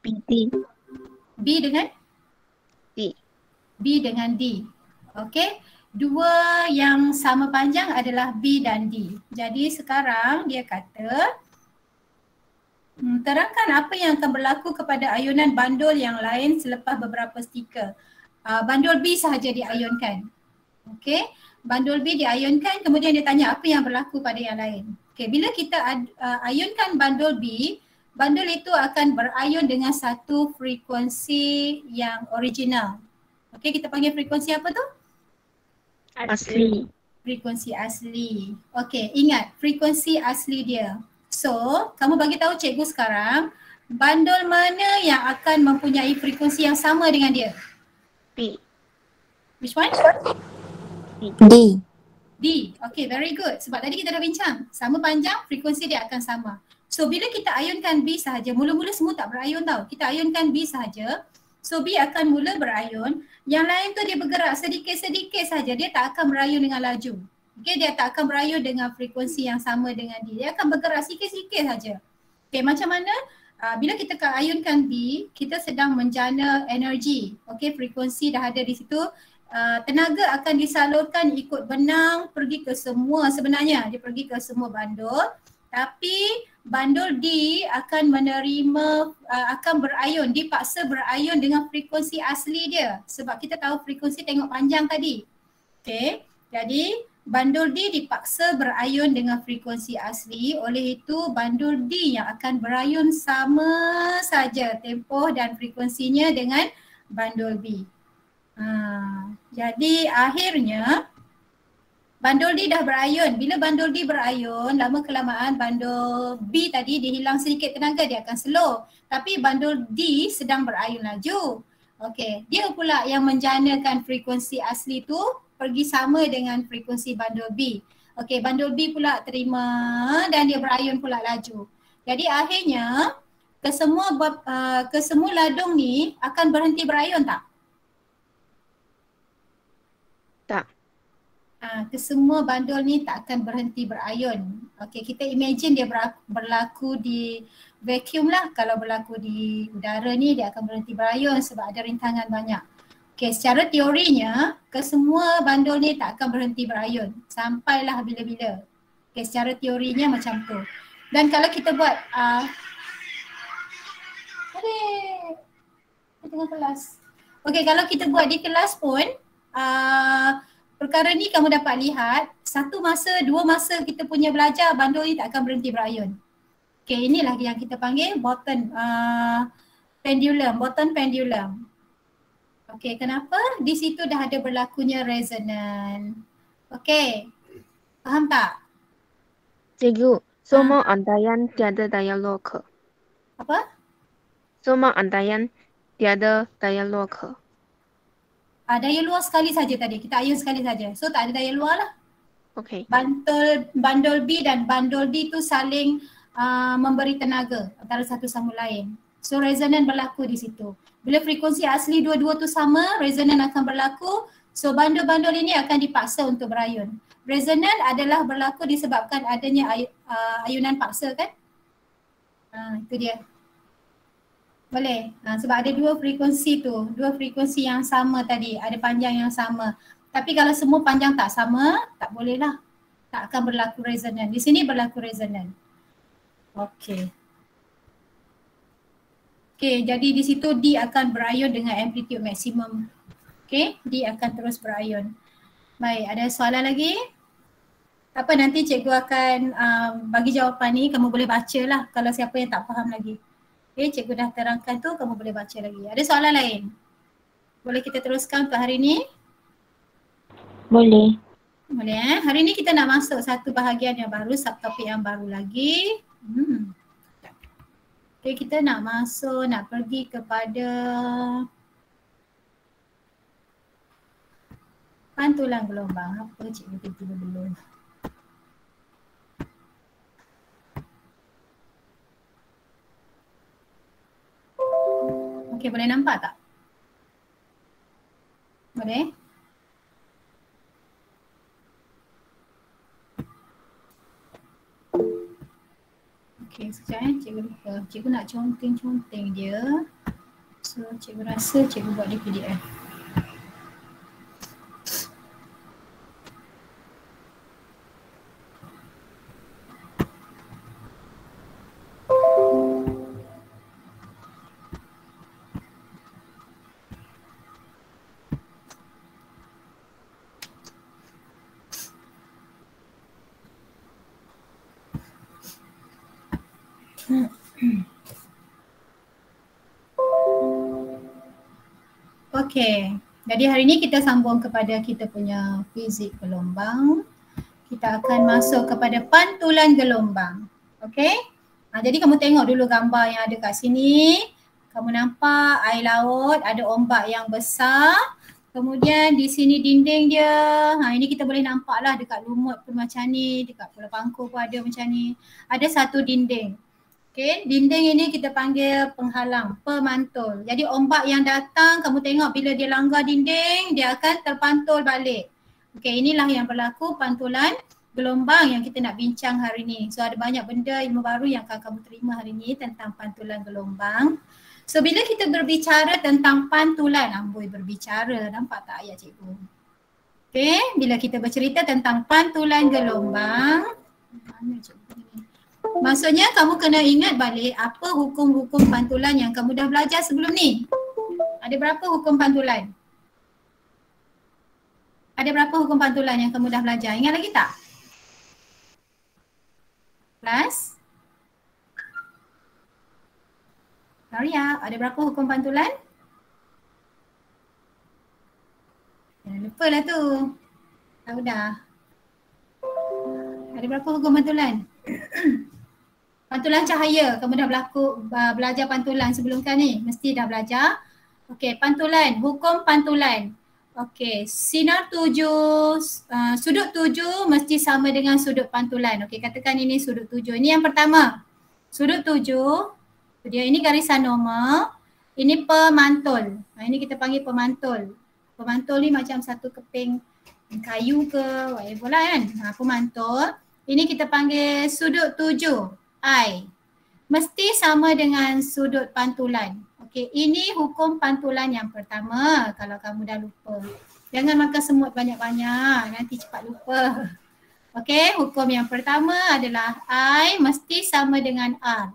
D. B dengan? D. B dengan D. Okey. Dua yang sama panjang adalah B dan D. Jadi sekarang dia kata terangkan apa yang akan berlaku kepada ayunan bandul yang lain selepas beberapa stiker. Bandul B sahaja diayunkan. Okey. Bandul B diayunkan, kemudian dia tanya apa yang berlaku pada yang lain. Okey, bila kita ayunkan bandul B, bandul itu akan berayun dengan satu frekuensi yang original. Okey, kita panggil frekuensi apa tu? Asli. Frekuensi asli. Okey, ingat frekuensi asli dia. So, kamu bagi tahu cikgu sekarang, bandul mana yang akan mempunyai frekuensi yang sama dengan dia? B. Which one? D. D. Okay, very good. Sebab tadi kita dah bincang, sama panjang, frekuensi dia akan sama. So, bila kita ayunkan B sahaja, mula-mula semua tak berayun tau. Kita ayunkan B sahaja, so B akan mula berayun. Yang lain tu dia bergerak sedikit-sedikit saja, dia tak akan berayun dengan laju. Okay, dia tak akan berayun dengan frekuensi yang sama dengan D. Dia akan bergerak sikit-sikit saja. Okay, macam mana? Bila kita ayunkan B, kita sedang menjana energi. Okay, frekuensi dah ada di situ. Tenaga akan disalurkan ikut benang pergi ke semua, sebenarnya dia pergi ke semua bandul, tapi bandul D akan menerima, akan berayun, dipaksa berayun dengan frekuensi asli dia sebab kita tahu frekuensi tengok panjang tadi. Okay, jadi bandul D dipaksa berayun dengan frekuensi asli, oleh itu bandul D yang akan berayun sama saja tempoh dan frekuensinya dengan bandul B. Jadi akhirnya bandul D dah berayun. Bila bandul D berayun, lama kelamaan bandul B tadi dihilang sedikit tenaga, dia akan slow. Tapi bandul D sedang berayun laju. Okey, dia pula yang menjanakan frekuensi asli tu pergi sama dengan frekuensi bandul B. Okey, bandul B pula terima dan dia berayun pula laju. Jadi akhirnya kesemua ladung ni akan berhenti berayun tak? Tak. Kesemua bandul ni tak akan berhenti berayun. Okey, kita imagine dia berlaku di vacuum lah. Kalau berlaku di udara ni dia akan berhenti berayun sebab ada rintangan banyak. Okey, secara teorinya kesemua bandul ni tak akan berhenti berayun sampailah bila-bila. Okey, secara teorinya macam tu. Dan kalau kita buat kita tengah kelas. Okey, kalau kita buat di kelas pun perkara ni kamu dapat lihat, satu masa, dua masa kita punya belajar, bandul ni tak akan berhenti berayun. Okay, inilah yang kita panggil bottom pendulum. Okay, kenapa? Di situ dah ada berlakunya resonan. Okay, faham tak? Cikgu, semua antaian tiada daya lock. Apa? Semua antaian tiada daya lock. Daya luar sekali saja tadi, kita ayun sekali saja. So tak ada daya luar lah. Okey. Bandul B dan bandul D tu saling memberi tenaga antara satu sama lain. So resonan berlaku di situ. Bila frekuensi asli dua-dua tu sama, resonan akan berlaku. So bandul-bandul ini akan dipaksa untuk berayun. Resonan adalah berlaku disebabkan adanya ayunan paksa kan? Itu dia. Boleh? Sebab ada dua frekuensi tu, dua frekuensi yang sama tadi, ada panjang yang sama. Tapi kalau semua panjang tak sama, tak boleh lah. Tak akan berlaku resonan. Di sini berlaku resonan. Okey. Okey, jadi di situ D akan berayun dengan amplitude maksimum. Okey, D akan terus berayun. Baik, ada soalan lagi? Apa nanti cikgu akan bagi jawapan ni, kamu boleh baca lah kalau siapa yang tak faham lagi. Okay, cikgu dah terangkan tu, kamu boleh baca lagi. Ada soalan lain? Boleh kita teruskan untuk hari ni? Boleh. Boleh Hari ni kita nak masuk satu bahagian yang baru, subtopik yang baru lagi. Okay, kita nak masuk, nak pergi kepada pantulan gelombang. Apa cikgu tiba-tiba belum? Okey, boleh nampak tak? Boleh? Okey, sekejap cikgu lupa. Cikgu nak conteng-conteng dia. So cikgu rasa cikgu buat di PDF. Okey, jadi hari ni kita sambung kepada kita punya fizik gelombang. Kita akan masuk kepada pantulan gelombang. Okey, jadi kamu tengok dulu gambar yang ada kat sini. Kamu nampak air laut, ada ombak yang besar. Kemudian di sini dinding dia, ini kita boleh nampak lah dekat Lumut pun macam ni, dekat Pulau Pangkor pun ada macam ni. Ada satu dinding. Okay, dinding ini kita panggil penghalang, pemantul. Jadi ombak yang datang, kamu tengok bila dia langgar dinding, dia akan terpantul balik. Okay, inilah yang berlaku pantulan gelombang yang kita nak bincang hari ni. So ada banyak benda ilmu baru yang akan kamu terima hari ni tentang pantulan gelombang. So bila kita berbicara tentang pantulan, amboi berbicara, nampak tak ayat cikgu? Okay, bila kita bercerita tentang pantulan gelombang, mana cikgu? Maksudnya kamu kena ingat balik apa hukum-hukum pantulan yang kamu dah belajar sebelum ni. Ada berapa hukum pantulan? Ada berapa hukum pantulan yang kamu dah belajar? Ingat lagi tak? Kelas? Maria, ada berapa hukum pantulan? Jangan lupa lah tu. Tahu dah. Ada berapa hukum pantulan? Pantulan cahaya, kamu dah belajar pantulan sebelum kan ni? Mesti dah belajar. Okey, pantulan, hukum pantulan. Okey, sinar tuju, sudut tuju mesti sama dengan sudut pantulan. Okey, katakan ini sudut tuju. Ini yang pertama. Sudut tuju, dia ini garisan normal. Ini pemantul. Ini kita panggil pemantul. Pemantul ni macam satu keping kayu ke, whatever lah kan. Pemantul. Ini kita panggil sudut tuju. I. Mesti sama dengan sudut pantulan. Okey, ini hukum pantulan yang pertama kalau kamu dah lupa. Jangan makan semut banyak-banyak, nanti cepat lupa. Okey, hukum yang pertama adalah I mesti sama dengan R.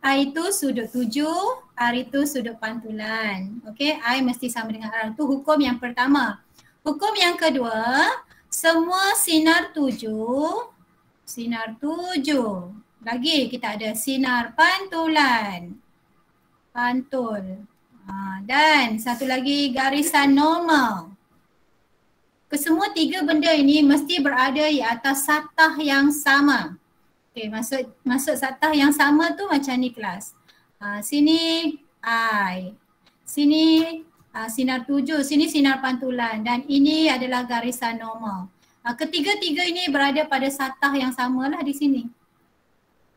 I itu sudut tuju, R itu sudut pantulan. Okey, I mesti sama dengan R. Itu hukum yang pertama. Hukum yang kedua, semua sinar tuju, lagi kita ada sinar pantulan, pantul. Dan satu lagi garisan normal. Kesemua tiga benda ini mesti berada di atas satah yang sama. Okey, maksud satah yang sama tu macam ni kelas. Sini I, sini sinar tuju, sini sinar pantulan dan ini adalah garisan normal. Ketiga-tiga ini berada pada satah yang samalah di sini.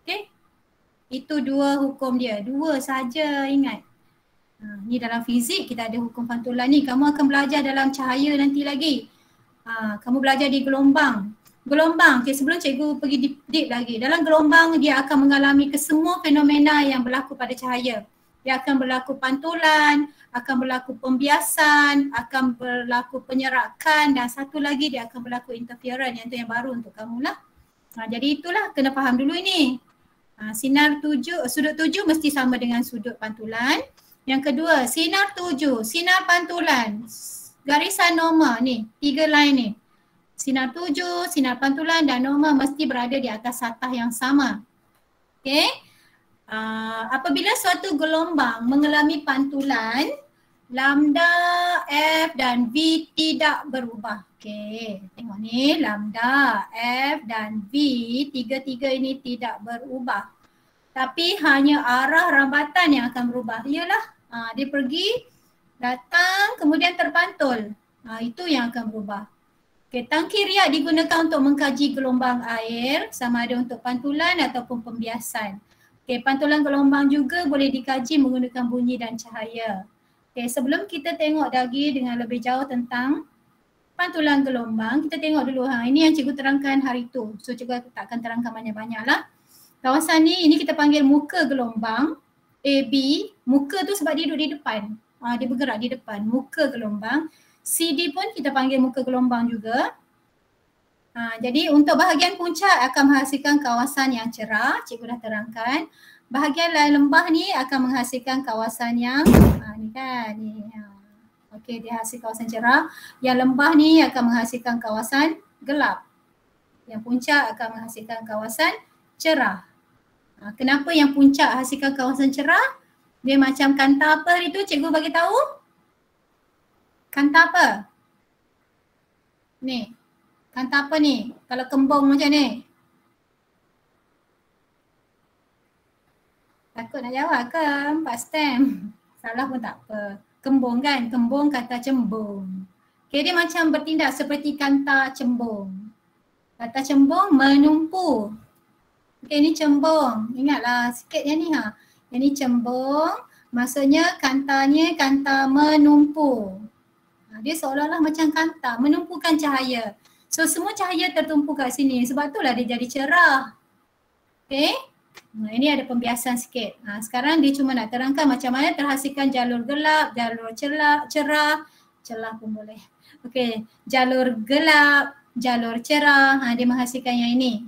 Okey. Itu dua hukum dia. Dua saja ingat. Ni dalam fizik kita ada hukum pantulan ni. Kamu akan belajar dalam cahaya nanti lagi. Kamu belajar di gelombang. Gelombang, okay, sebelum cikgu pergi deep lagi. Dalam gelombang dia akan mengalami kesemua fenomena yang berlaku pada cahaya. Dia akan berlaku pantulan, akan berlaku pembiasan, akan berlaku penyerakan dan satu lagi dia akan berlaku interference yang tu yang baru untuk kamu lah. Jadi itulah kena faham dulu ini. Sinar tuju, sudut tuju mesti sama dengan sudut pantulan. Yang kedua, sinar tuju, sinar pantulan, garisan normal ni, tiga line ni. Sinar tuju, sinar pantulan dan normal mesti berada di atas satah yang sama. Okay. Apabila suatu gelombang mengalami pantulan, lambda, F dan V tidak berubah. Okay, tengok ni lambda, F dan V, tiga-tiga ini tidak berubah. Tapi hanya arah rambatan yang akan berubah. Iyalah, dia pergi, datang, kemudian terpantul. Itu yang akan berubah. Okay, tangki riak digunakan untuk mengkaji gelombang air sama ada untuk pantulan ataupun pembiasan. Okay, pantulan gelombang juga boleh dikaji menggunakan bunyi dan cahaya. Okay, sebelum kita tengok lagi dengan lebih jauh tentang pantulan gelombang, kita tengok dulu ini yang cikgu terangkan hari tu. So cikgu tak akan terangkan banyak-banyak lah. Kawasan ni, ini kita panggil muka gelombang. AB, muka tu sebab dia duduk di depan. Dia bergerak di depan, muka gelombang. CD pun kita panggil muka gelombang juga. Jadi untuk bahagian puncak akan menghasilkan kawasan yang cerah, cikgu dah terangkan. Bahagian lembah ni akan menghasilkan kawasan yang ni kan ni. Okey, dia hasil kawasan cerah. Yang lembah ni akan menghasilkan kawasan gelap. Yang puncak akan menghasilkan kawasan cerah. Kenapa yang puncak hasilkan kawasan cerah? Dia macam kanta apa hari tu cikgu bagi tahu? Kanta apa? Ni. Kanta apa ni? Kalau kembung macam ni. Takut nak jawab ke? 4 stem. Salah pun tak apa. Kembung kan? Kembung kata cembung. Okay, dia macam bertindak seperti kanta cembung. Kata cembung menumpu. Okay, ni cembung. Ingatlah sikit yang ni ha. Yang ni cembung. Maksudnya kantanya kanta menumpu. Dia seolah-olah macam kanta, menumpukan cahaya. So semua cahaya tertumpu kat sini. Sebab itulah dia jadi cerah. Okay. Ini ada pembiasan sikit. Sekarang dia cuma nak terangkan macam mana terhasilkan jalur gelap, jalur cerah pun boleh. Okey, jalur gelap, jalur cerah, dia menghasilkan yang ini.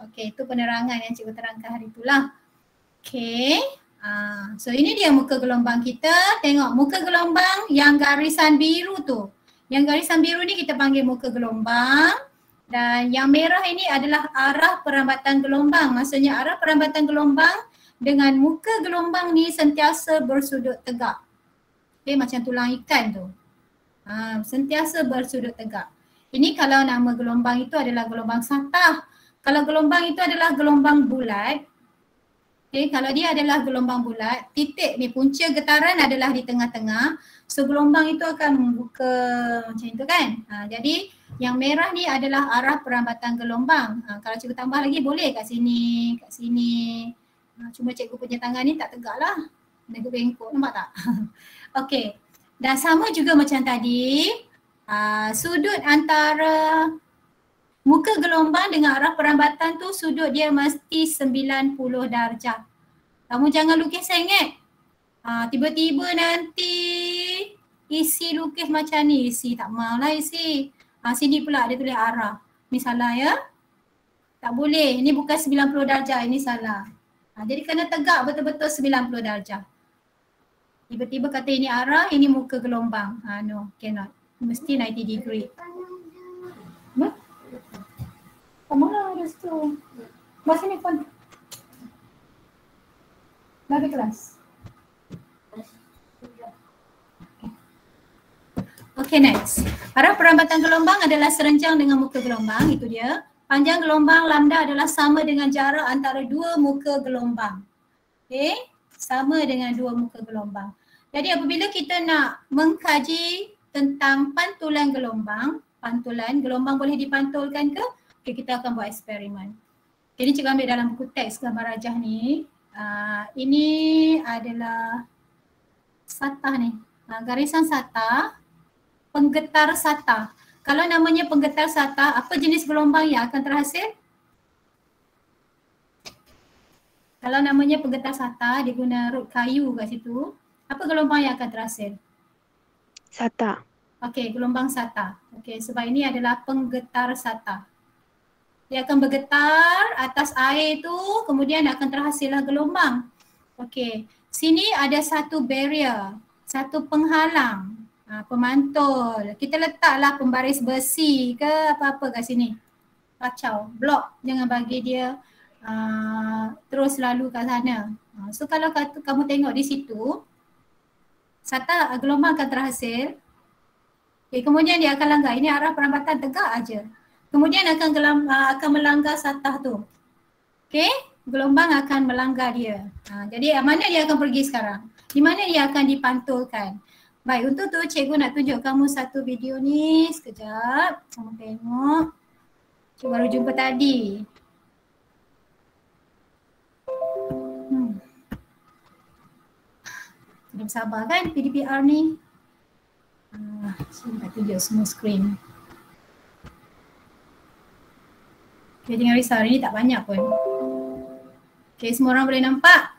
Okey, itu penerangan yang cikgu terangkan hari itulah. Okey. So ini dia muka gelombang kita. Tengok muka gelombang yang garisan biru tu. Yang garisan biru ni kita panggil muka gelombang. Dan yang merah ini adalah arah perambatan gelombang. Maksudnya arah perambatan gelombang dengan muka gelombang ni sentiasa bersudut tegak. Okay, macam tulang ikan tu. Sentiasa bersudut tegak. Ini kalau nama gelombang itu adalah gelombang satah. Kalau gelombang itu adalah gelombang bulat. Okay, kalau dia adalah gelombang bulat, titik ni punca getaran adalah di tengah-tengah. So gelombang itu akan membuka macam itu kan. Jadi yang merah ni adalah arah perambatan gelombang. Kalau cikgu tambah lagi boleh kat sini, kat sini. Cuma cikgu punya tangan ni tak tegak lah. Cikgu bengkok, nampak tak? Okey. Dan sama juga macam tadi, sudut antara muka gelombang dengan arah perambatan tu sudut dia mesti 90 darjah. Kamu jangan lukis sengit. Tiba-tiba nanti isi lukis macam ni. Isi tak maulah isi. Sini pula dia tulis arah. Ni salah ya. Tak boleh. Ini bukan 90 darjah. Ini salah. Jadi kena tegak betul-betul 90 darjah. Tiba-tiba kata ini arah, ini muka gelombang. No, cannot. Mesti 90 degree. Apa? Tak maulah ada situ. Buat sini pun. Dah ada kelas. Okay, next. Arah perambatan gelombang adalah serenjang dengan muka gelombang, itu dia. Panjang gelombang lambda adalah sama dengan jarak antara dua muka gelombang. Okay, sama dengan dua muka gelombang. Jadi apabila kita nak mengkaji tentang pantulan gelombang boleh dipantulkan ke? Okay, kita akan buat eksperimen. Jadi cikgu ambil dalam buku teks gambar rajah ni. Ini adalah satah ni. Garisan satah. Penggetar satah. Kalau namanya penggetar satah, apa jenis gelombang yang akan terhasil? Kalau namanya penggetar satah, dia guna rod kayu kat situ. Apa gelombang yang akan terhasil? Satah. Okey, gelombang satah. Okey, sebab ini adalah penggetar satah. Dia akan bergetar atas air tu, kemudian akan terhasillah gelombang. Okey, sini ada satu barrier, satu penghalang. Pemantul. Kita letaklah pembaris besi ke apa-apa kat sini. Kacau. Blok. Jangan bagi dia terus lalu kat sana. So kalau kamu tengok di situ, satah gelombang akan terhasil. Okay, kemudian dia akan langgar. Ini arah perambatan tegak aja. Kemudian akan melanggar satah tu. Okay. Gelombang akan melanggar dia. Jadi mana dia akan pergi sekarang? Di mana dia akan dipantulkan? Baik, untuk tu cikgu nak tunjuk kamu satu video ni sekejap. Kamu tengok. Cikgu baru jumpa tadi. Tidak sabar kan PDPR ni? Saya nak tunjuk semua skrin. Okay, jangan risau, hari ni tak banyak pun. Okay, semua orang boleh nampak?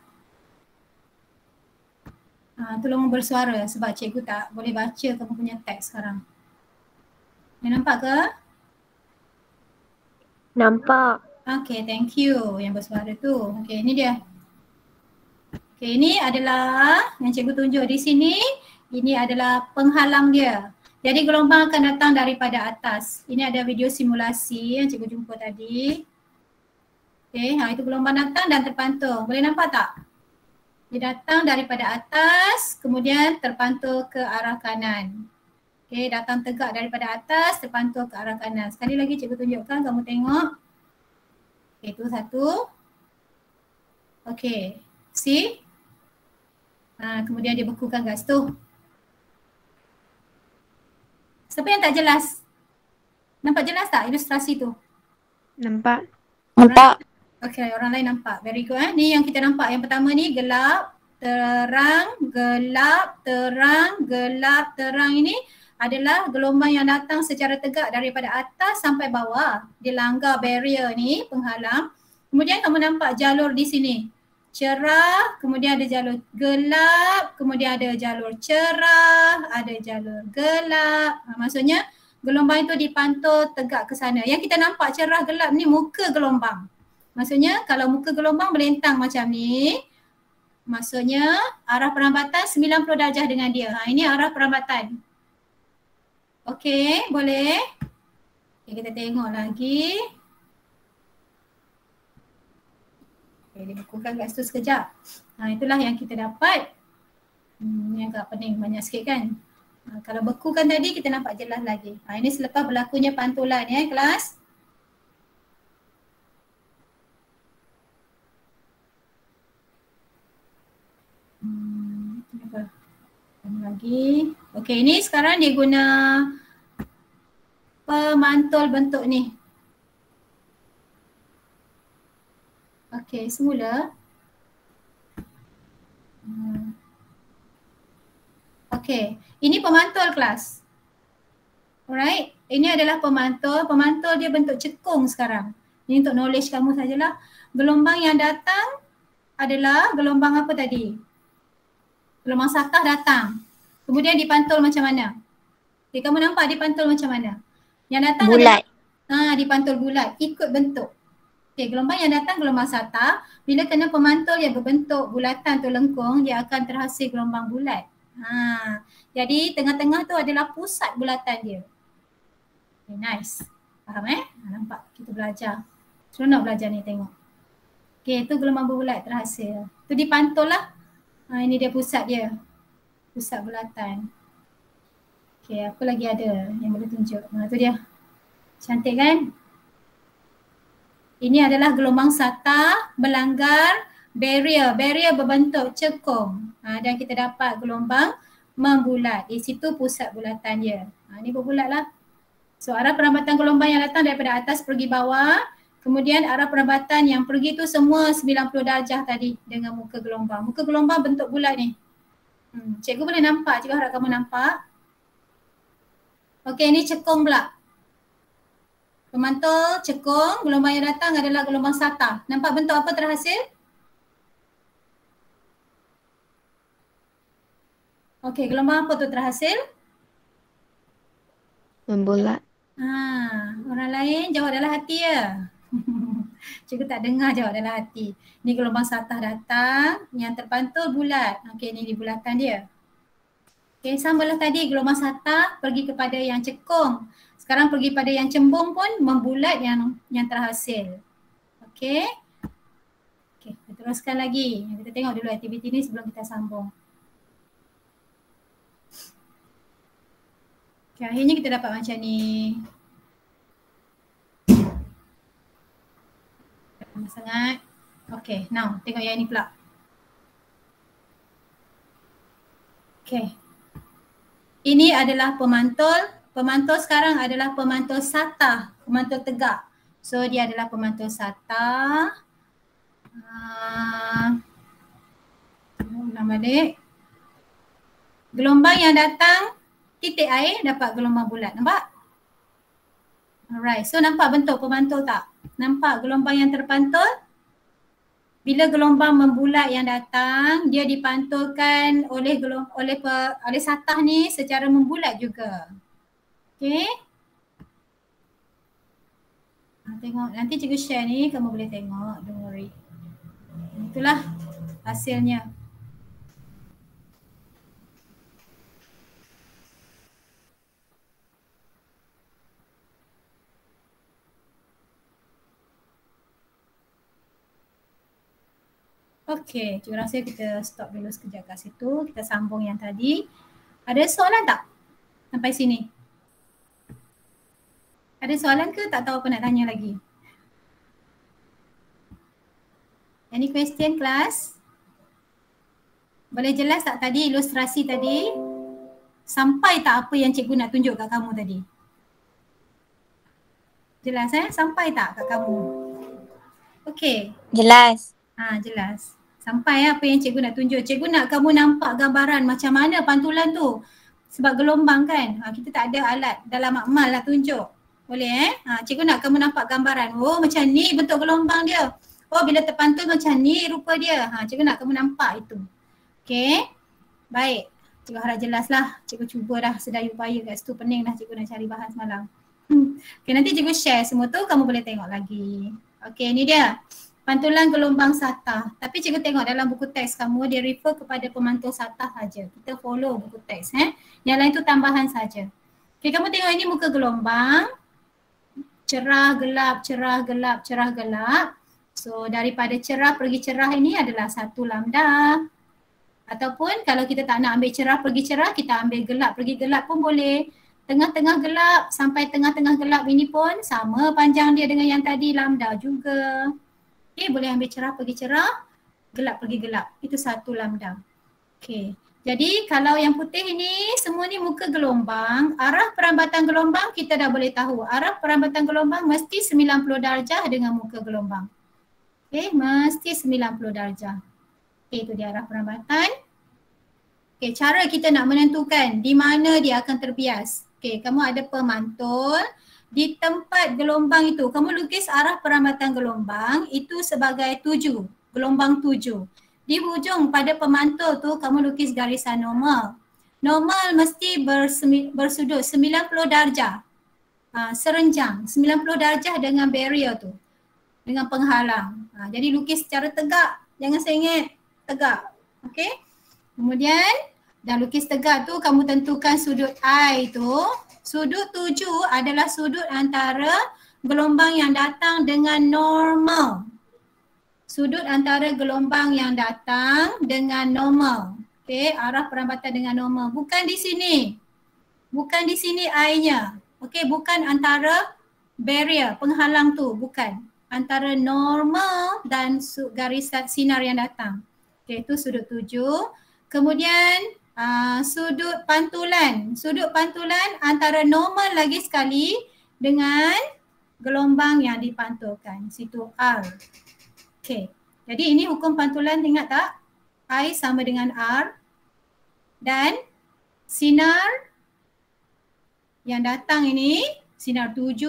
Tolong bersuara sebab cikgu tak boleh baca kamu punya teks sekarang. Nampak ke? Nampak. Okay, thank you yang bersuara tu. Okay, ini dia. Okay, ini adalah yang cikgu tunjuk di sini. Ini adalah penghalang dia. Jadi gelombang akan datang daripada atas. Ini ada video simulasi yang cikgu jumpa tadi. Okay, itu gelombang datang dan terpantul. Boleh nampak tak? Dia datang daripada atas, kemudian terpantul ke arah kanan. Okay, datang tegak daripada atas, terpantul ke arah kanan. Sekali lagi cikgu tunjukkan, kamu tengok. Okay, itu satu. Okay, see? Kemudian dia bekukan kat situ. Siapa yang tak jelas? Nampak jelas tak ilustrasi tu? Nampak. Nampak. Okay, orang lain nampak. Very good. Ni yang kita nampak. Yang pertama ni gelap, terang, gelap, terang, gelap, terang. Ini adalah gelombang yang datang secara tegak daripada atas sampai bawah. Dia langgar barrier ni, penghalang. Kemudian kamu nampak jalur di sini. Cerah, kemudian ada jalur gelap, kemudian ada jalur cerah, ada jalur gelap. Maksudnya gelombang itu dipantul tegak ke sana. Yang kita nampak cerah gelap ni muka gelombang. Maksudnya kalau muka gelombang melintang macam ni, maksudnya arah perambatan 90 darjah dengan dia. Ini arah perambatan. Okey, boleh? Okay, kita tengok lagi. Okay, dia bukukan kat situ sekejap. Itulah yang kita dapat. Yang agak pening banyak sikit kan. Kalau bekukan tadi kita nampak jelas lagi. Ini selepas berlakunya pantulan ya kelas. Lagi. Okey, ini sekarang dia guna pemantul bentuk ni. Okey, semula. Okey, ini pemantul kelas. Alright, ini adalah pemantul. Pemantul dia bentuk cekung sekarang. Ini untuk knowledge kamu sajalah. Gelombang yang datang adalah gelombang apa tadi? Gelombang satah datang. Kemudian dipantul macam mana? Okay, kamu nampak dipantul macam mana? Yang datang Bulat. adalah dipantul bulat, ikut bentuk. Okay, gelombang yang datang gelombang satah. Bila kena pemantul yang berbentuk bulatan atau lengkung, dia akan terhasil gelombang bulat. Jadi tengah-tengah tu adalah pusat bulatan dia. Okay, nice. Faham nampak kita belajar. Seronok belajar ni tengok. Okay, tu gelombang bulat terhasil. Tu dipantul lah. Ini dia pusat dia. Pusat bulatan. Okay, apa lagi ada yang boleh tunjuk? Tu dia. Cantik kan? Ini adalah gelombang satah melanggar barrier. Barrier berbentuk cekung. Dan kita dapat gelombang membulat. Di situ pusat bulatan dia. Ini berbulat lah. So arah perambatan gelombang yang datang daripada atas pergi bawah. Kemudian arah perambatan yang pergi tu semua 90 darjah tadi dengan muka gelombang. Muka gelombang bentuk bulat ni. Cikgu boleh nampak, cikgu harap kamu nampak. Okey, ini cekung pula. Pemantul, cekung, gelombang yang datang adalah gelombang satah. Nampak bentuk apa terhasil? Okey, gelombang apa tu terhasil? Membulat. Orang lain jawab dalam hati ya. Cikgu tak dengar jawab dalam hati. Ni gelombang satah datang, yang terpantul bulat. Okey, ni di bulatan dia. Okey, samalah tadi gelombang satah pergi kepada yang cekung. Sekarang pergi pada yang cembung pun membulat yang terhasil. Okey. Okey, kita teruskan lagi. Kita tengok dulu aktiviti ni sebelum kita sambung. Okey, akhirnya kita dapat macam ni. Sangat. Okay, now tengok yang ini pula. Okay. Ini adalah pemantul. Pemantul sekarang adalah pemantul satah, pemantul tegak. So dia adalah pemantul satah. Ulang balik. Gelombang yang datang titik air dapat gelombang bulat. Nampak? Alright, so nampak bentuk pemantul tak? Nampak gelombang yang terpantul? Bila gelombang membulat yang datang, dia dipantulkan oleh satah ni secara membulat juga. Okay. Tengok, nanti cikgu share ni, kamu boleh tengok, don't worry. Itulah hasilnya. Okey, cikgu rasa kita stop dulu sekejap kat situ. Kita sambung yang tadi. Ada soalan tak sampai sini? Ada soalan ke, tak tahu apa nak tanya lagi? Any question class? Boleh jelas tak tadi ilustrasi tadi? Sampai tak apa yang cikgu nak tunjuk kat kamu tadi? Jelas Sampai tak kat kamu? Okey. Jelas. Jelas. Sampai apa yang cikgu nak tunjuk. Cikgu nak kamu nampak gambaran macam mana pantulan tu. Sebab gelombang kan. Kita tak ada alat dalam makmal lah tunjuk. Boleh cikgu nak kamu nampak gambaran. Oh macam ni bentuk gelombang dia. Oh bila terpantul macam ni rupa dia. Cikgu nak kamu nampak itu. Okay. Baik. Cikgu harap jelas lah. Cikgu cuba dah sedaya upaya kat situ. Pening dah cikgu nak cari bahan semalam. Okay, nanti cikgu share semua tu, kamu boleh tengok lagi. Okay, ni dia. Pantulan gelombang satah. Tapi cikgu tengok dalam buku teks kamu, dia refer kepada pemantul satah saja. Kita follow buku teks. Yang lain tu tambahan saja. Okay, kamu tengok ini muka gelombang. Cerah, gelap, cerah, gelap, cerah, gelap. So, daripada cerah pergi cerah ini adalah 1 lambda. Ataupun kalau kita tak nak ambil cerah pergi cerah, kita ambil gelap pergi gelap pun boleh. Tengah-tengah gelap sampai tengah-tengah gelap ini pun sama panjang dia dengan yang tadi, lambda juga. Okay, boleh ambil cerah pergi cerah, gelap pergi gelap. Itu 1 lambda. Okay. Jadi kalau yang putih ini semua ni muka gelombang, arah perambatan gelombang kita dah boleh tahu. Arah perambatan gelombang mesti 90 darjah dengan muka gelombang. Okay, mesti 90 darjah. Okay, itu dia arah perambatan. Okay, cara kita nak menentukan di mana dia akan terbias. Okay, kamu ada pemantul. Di tempat gelombang itu, kamu lukis arah perambatan gelombang itu sebagai 7, gelombang 7. Di hujung pada pemantul tu, kamu lukis garisan normal. Normal mesti bersudut 90 darjah. Serenjang, 90 darjah dengan barrier tu. Dengan penghalang. Jadi lukis secara tegak, jangan sengit, tegak. Okay. Kemudian, dah lukis tegak tu, kamu tentukan sudut I tu. Sudut 7 adalah sudut antara gelombang yang datang dengan normal. Sudut antara gelombang yang datang dengan normal. Okey, arah perambatan dengan normal. Bukan di sini. Bukan di sini I-nya. Okey, bukan antara barrier, penghalang tu. Bukan. Antara normal dan garisan sinar yang datang. Okey, itu sudut 7. Kemudian sudut pantulan. Sudut pantulan antara normal lagi sekali dengan gelombang yang dipantulkan. Situ R. Okay. Jadi ini hukum pantulan, ingat tak? I sama dengan R. Dan sinar yang datang ini, sinar 7,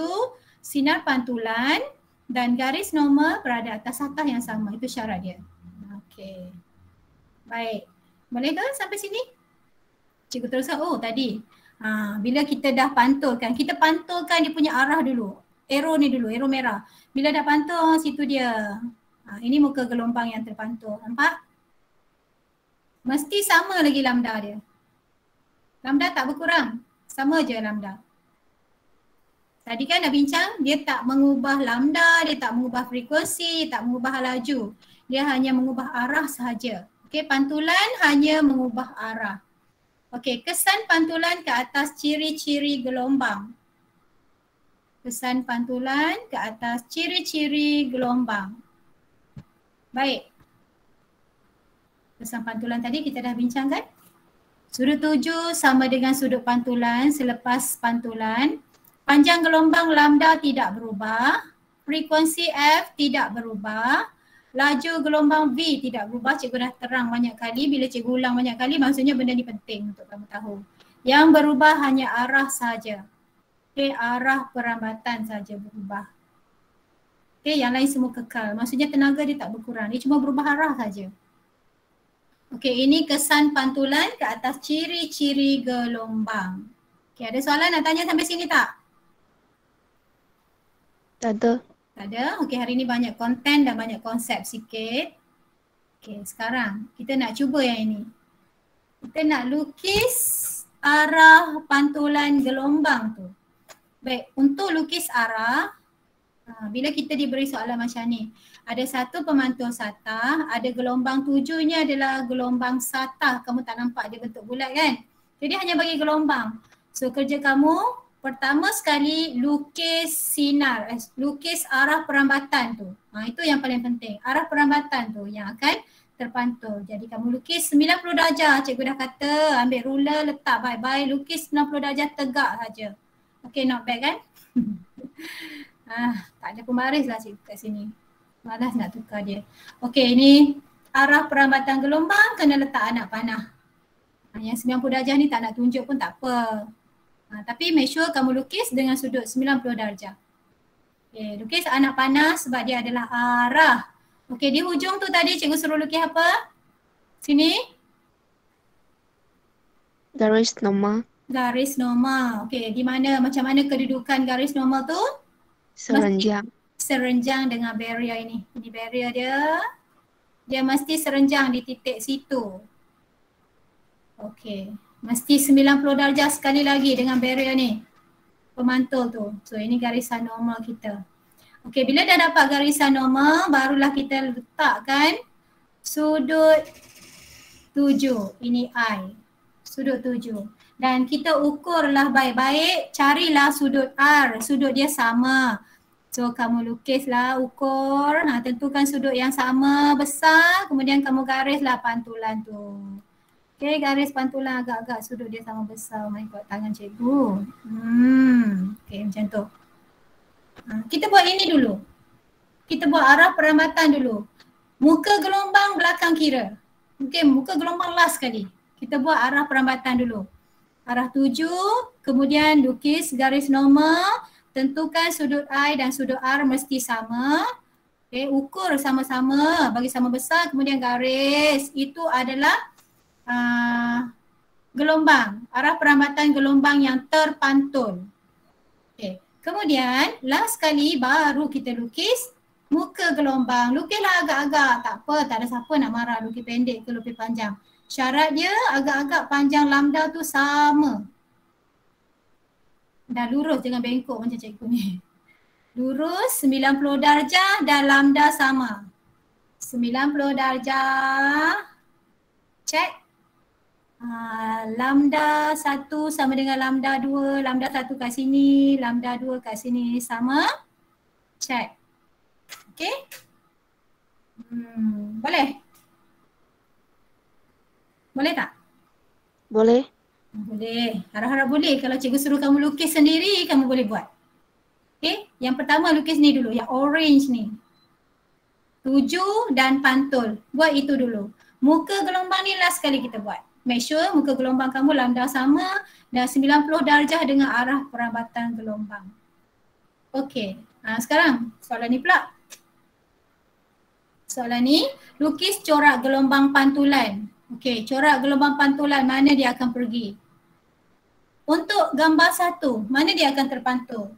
sinar pantulan dan garis normal berada atas satah yang sama. Itu syarat dia. Okay. Baik. Boleh ke sampai sini? Cikgu teruskan, tadi bila kita dah pantulkan, kita pantulkan dia punya arah dulu. Arrow ni dulu, arrow merah. Bila dah pantul, situ dia. Ini muka gelombang yang terpantul. Nampak? Mesti sama lagi lambda dia. Lambda tak berkurang. Sama je lambda. Tadi kan dah bincang, dia tak mengubah lambda, dia tak mengubah frekuensi, tak mengubah laju. Dia hanya mengubah arah sahaja. Okey, pantulan hanya mengubah arah. Okey, kesan pantulan ke atas ciri-ciri gelombang. Kesan pantulan ke atas ciri-ciri gelombang. Baik. Kesan pantulan tadi kita dah bincangkan. Sudut 7 sama dengan sudut pantulan selepas pantulan. Panjang gelombang lambda tidak berubah. Frekuensi F tidak berubah. Laju gelombang V tidak berubah. Cikgu dah terang banyak kali. Bila cikgu ulang banyak kali, maksudnya benda ni penting untuk kamu tahu. Yang berubah hanya arah saja. Okay, arah perambatan saja berubah. Okay, yang lain semua kekal. Maksudnya tenaga dia tak berkurang. Dia cuma berubah arah saja. Okay, ini kesan pantulan ke atas ciri-ciri gelombang. Okay, ada soalan nak tanya sampai sini tak? Tak ada. Tak ada? Okay, hari ni banyak konten dan banyak konsep sikit. Okay, sekarang kita nak cuba yang ini. Kita nak lukis arah pantulan gelombang tu. Baik, untuk lukis arah, bila kita diberi soalan macam ni, ada satu pemantul satah, ada gelombang tujuhnya adalah gelombang satah. Kamu tak nampak dia bentuk bulat kan? Jadi hanya bagi gelombang. So kerja kamu, pertama sekali lukis sinar, lukis arah perambatan tu. Itu yang paling penting, arah perambatan tu yang akan terpantul. Jadi kamu lukis 90 darjah. Cikgu dah kata ambil ruler, letak bye-bye, lukis 90 darjah tegak saja. Okay, not bad kan? Tak ada pembaris lah cikgu kat sini. Malas nak tukar dia. Okay, ini arah perambatan gelombang kena letak anak panah. Yang 90 darjah ni tak nak tunjuk pun tak apa. Tapi make sure kamu lukis dengan sudut 90 darjah. Okay, lukis anak panah sebab dia adalah arah. Okay, di hujung tu tadi cikgu suruh lukis apa? Sini. Garis normal. Garis normal. Okay, di mana, macam mana kedudukan garis normal tu? Serenjang. Serenjang dengan barrier ini. Ini barrier dia. Dia mesti serenjang di titik situ. Okay. Mesti 90 darjah sekali lagi dengan barrier ni. Pemantul tu. So ini garisan normal kita. Okay, bila dah dapat garisan normal, barulah kita letakkan sudut 7. Ini I. Sudut 7. Dan kita ukurlah baik-baik, carilah sudut R. Sudut dia sama. So kamu lukislah, ukur, tentukan sudut yang sama besar, kemudian kamu garislah pantulan tu. Okay, garis pantulan agak-agak sudut dia sama besar. Oh my god, tangan cikgu. Okay, macam tu. Kita buat ini dulu. Kita buat arah perambatan dulu. Muka gelombang belakang kira. Okay, muka gelombang last sekali. Kita buat arah perambatan dulu. Arah 7, kemudian lukis garis normal. Tentukan sudut I dan sudut R mesti sama. Okay, ukur sama-sama, bagi sama besar, kemudian garis. Itu adalah gelombang, arah perambatan gelombang yang terpantul. Okay. Kemudian last sekali baru kita lukis muka gelombang. Lukislah agak-agak, tak apa, tak ada siapa nak marah lukis pendek ke lukis panjang. Syarat dia agak-agak panjang lambda tu sama. Dah lurus, jangan bengkok macam cikgu ni. Lurus 90 darjah dan lambda sama. 90 darjah. Check. Lambda 1 sama dengan lambda 2. Lambda 1 kat sini, lambda 2 kat sini sama. Check. Okay. Boleh? Boleh tak? Boleh. Boleh. Harap-harap boleh. Kalau cikgu suruh kamu lukis sendiri, kamu boleh buat. Okay. Yang pertama lukis ni dulu. Yang orange ni. 7 dan pantul. Buat itu dulu. Muka gelombang ni last sekali kita buat. Make sure muka gelombang kamu lambda sama dan 90 darjah dengan arah perambatan gelombang. Okay. Sekarang soalan ni pula. Soalan ni, lukis corak gelombang pantulan. Okey, corak gelombang pantulan mana dia akan pergi? Untuk gambar 1, mana dia akan terpantul?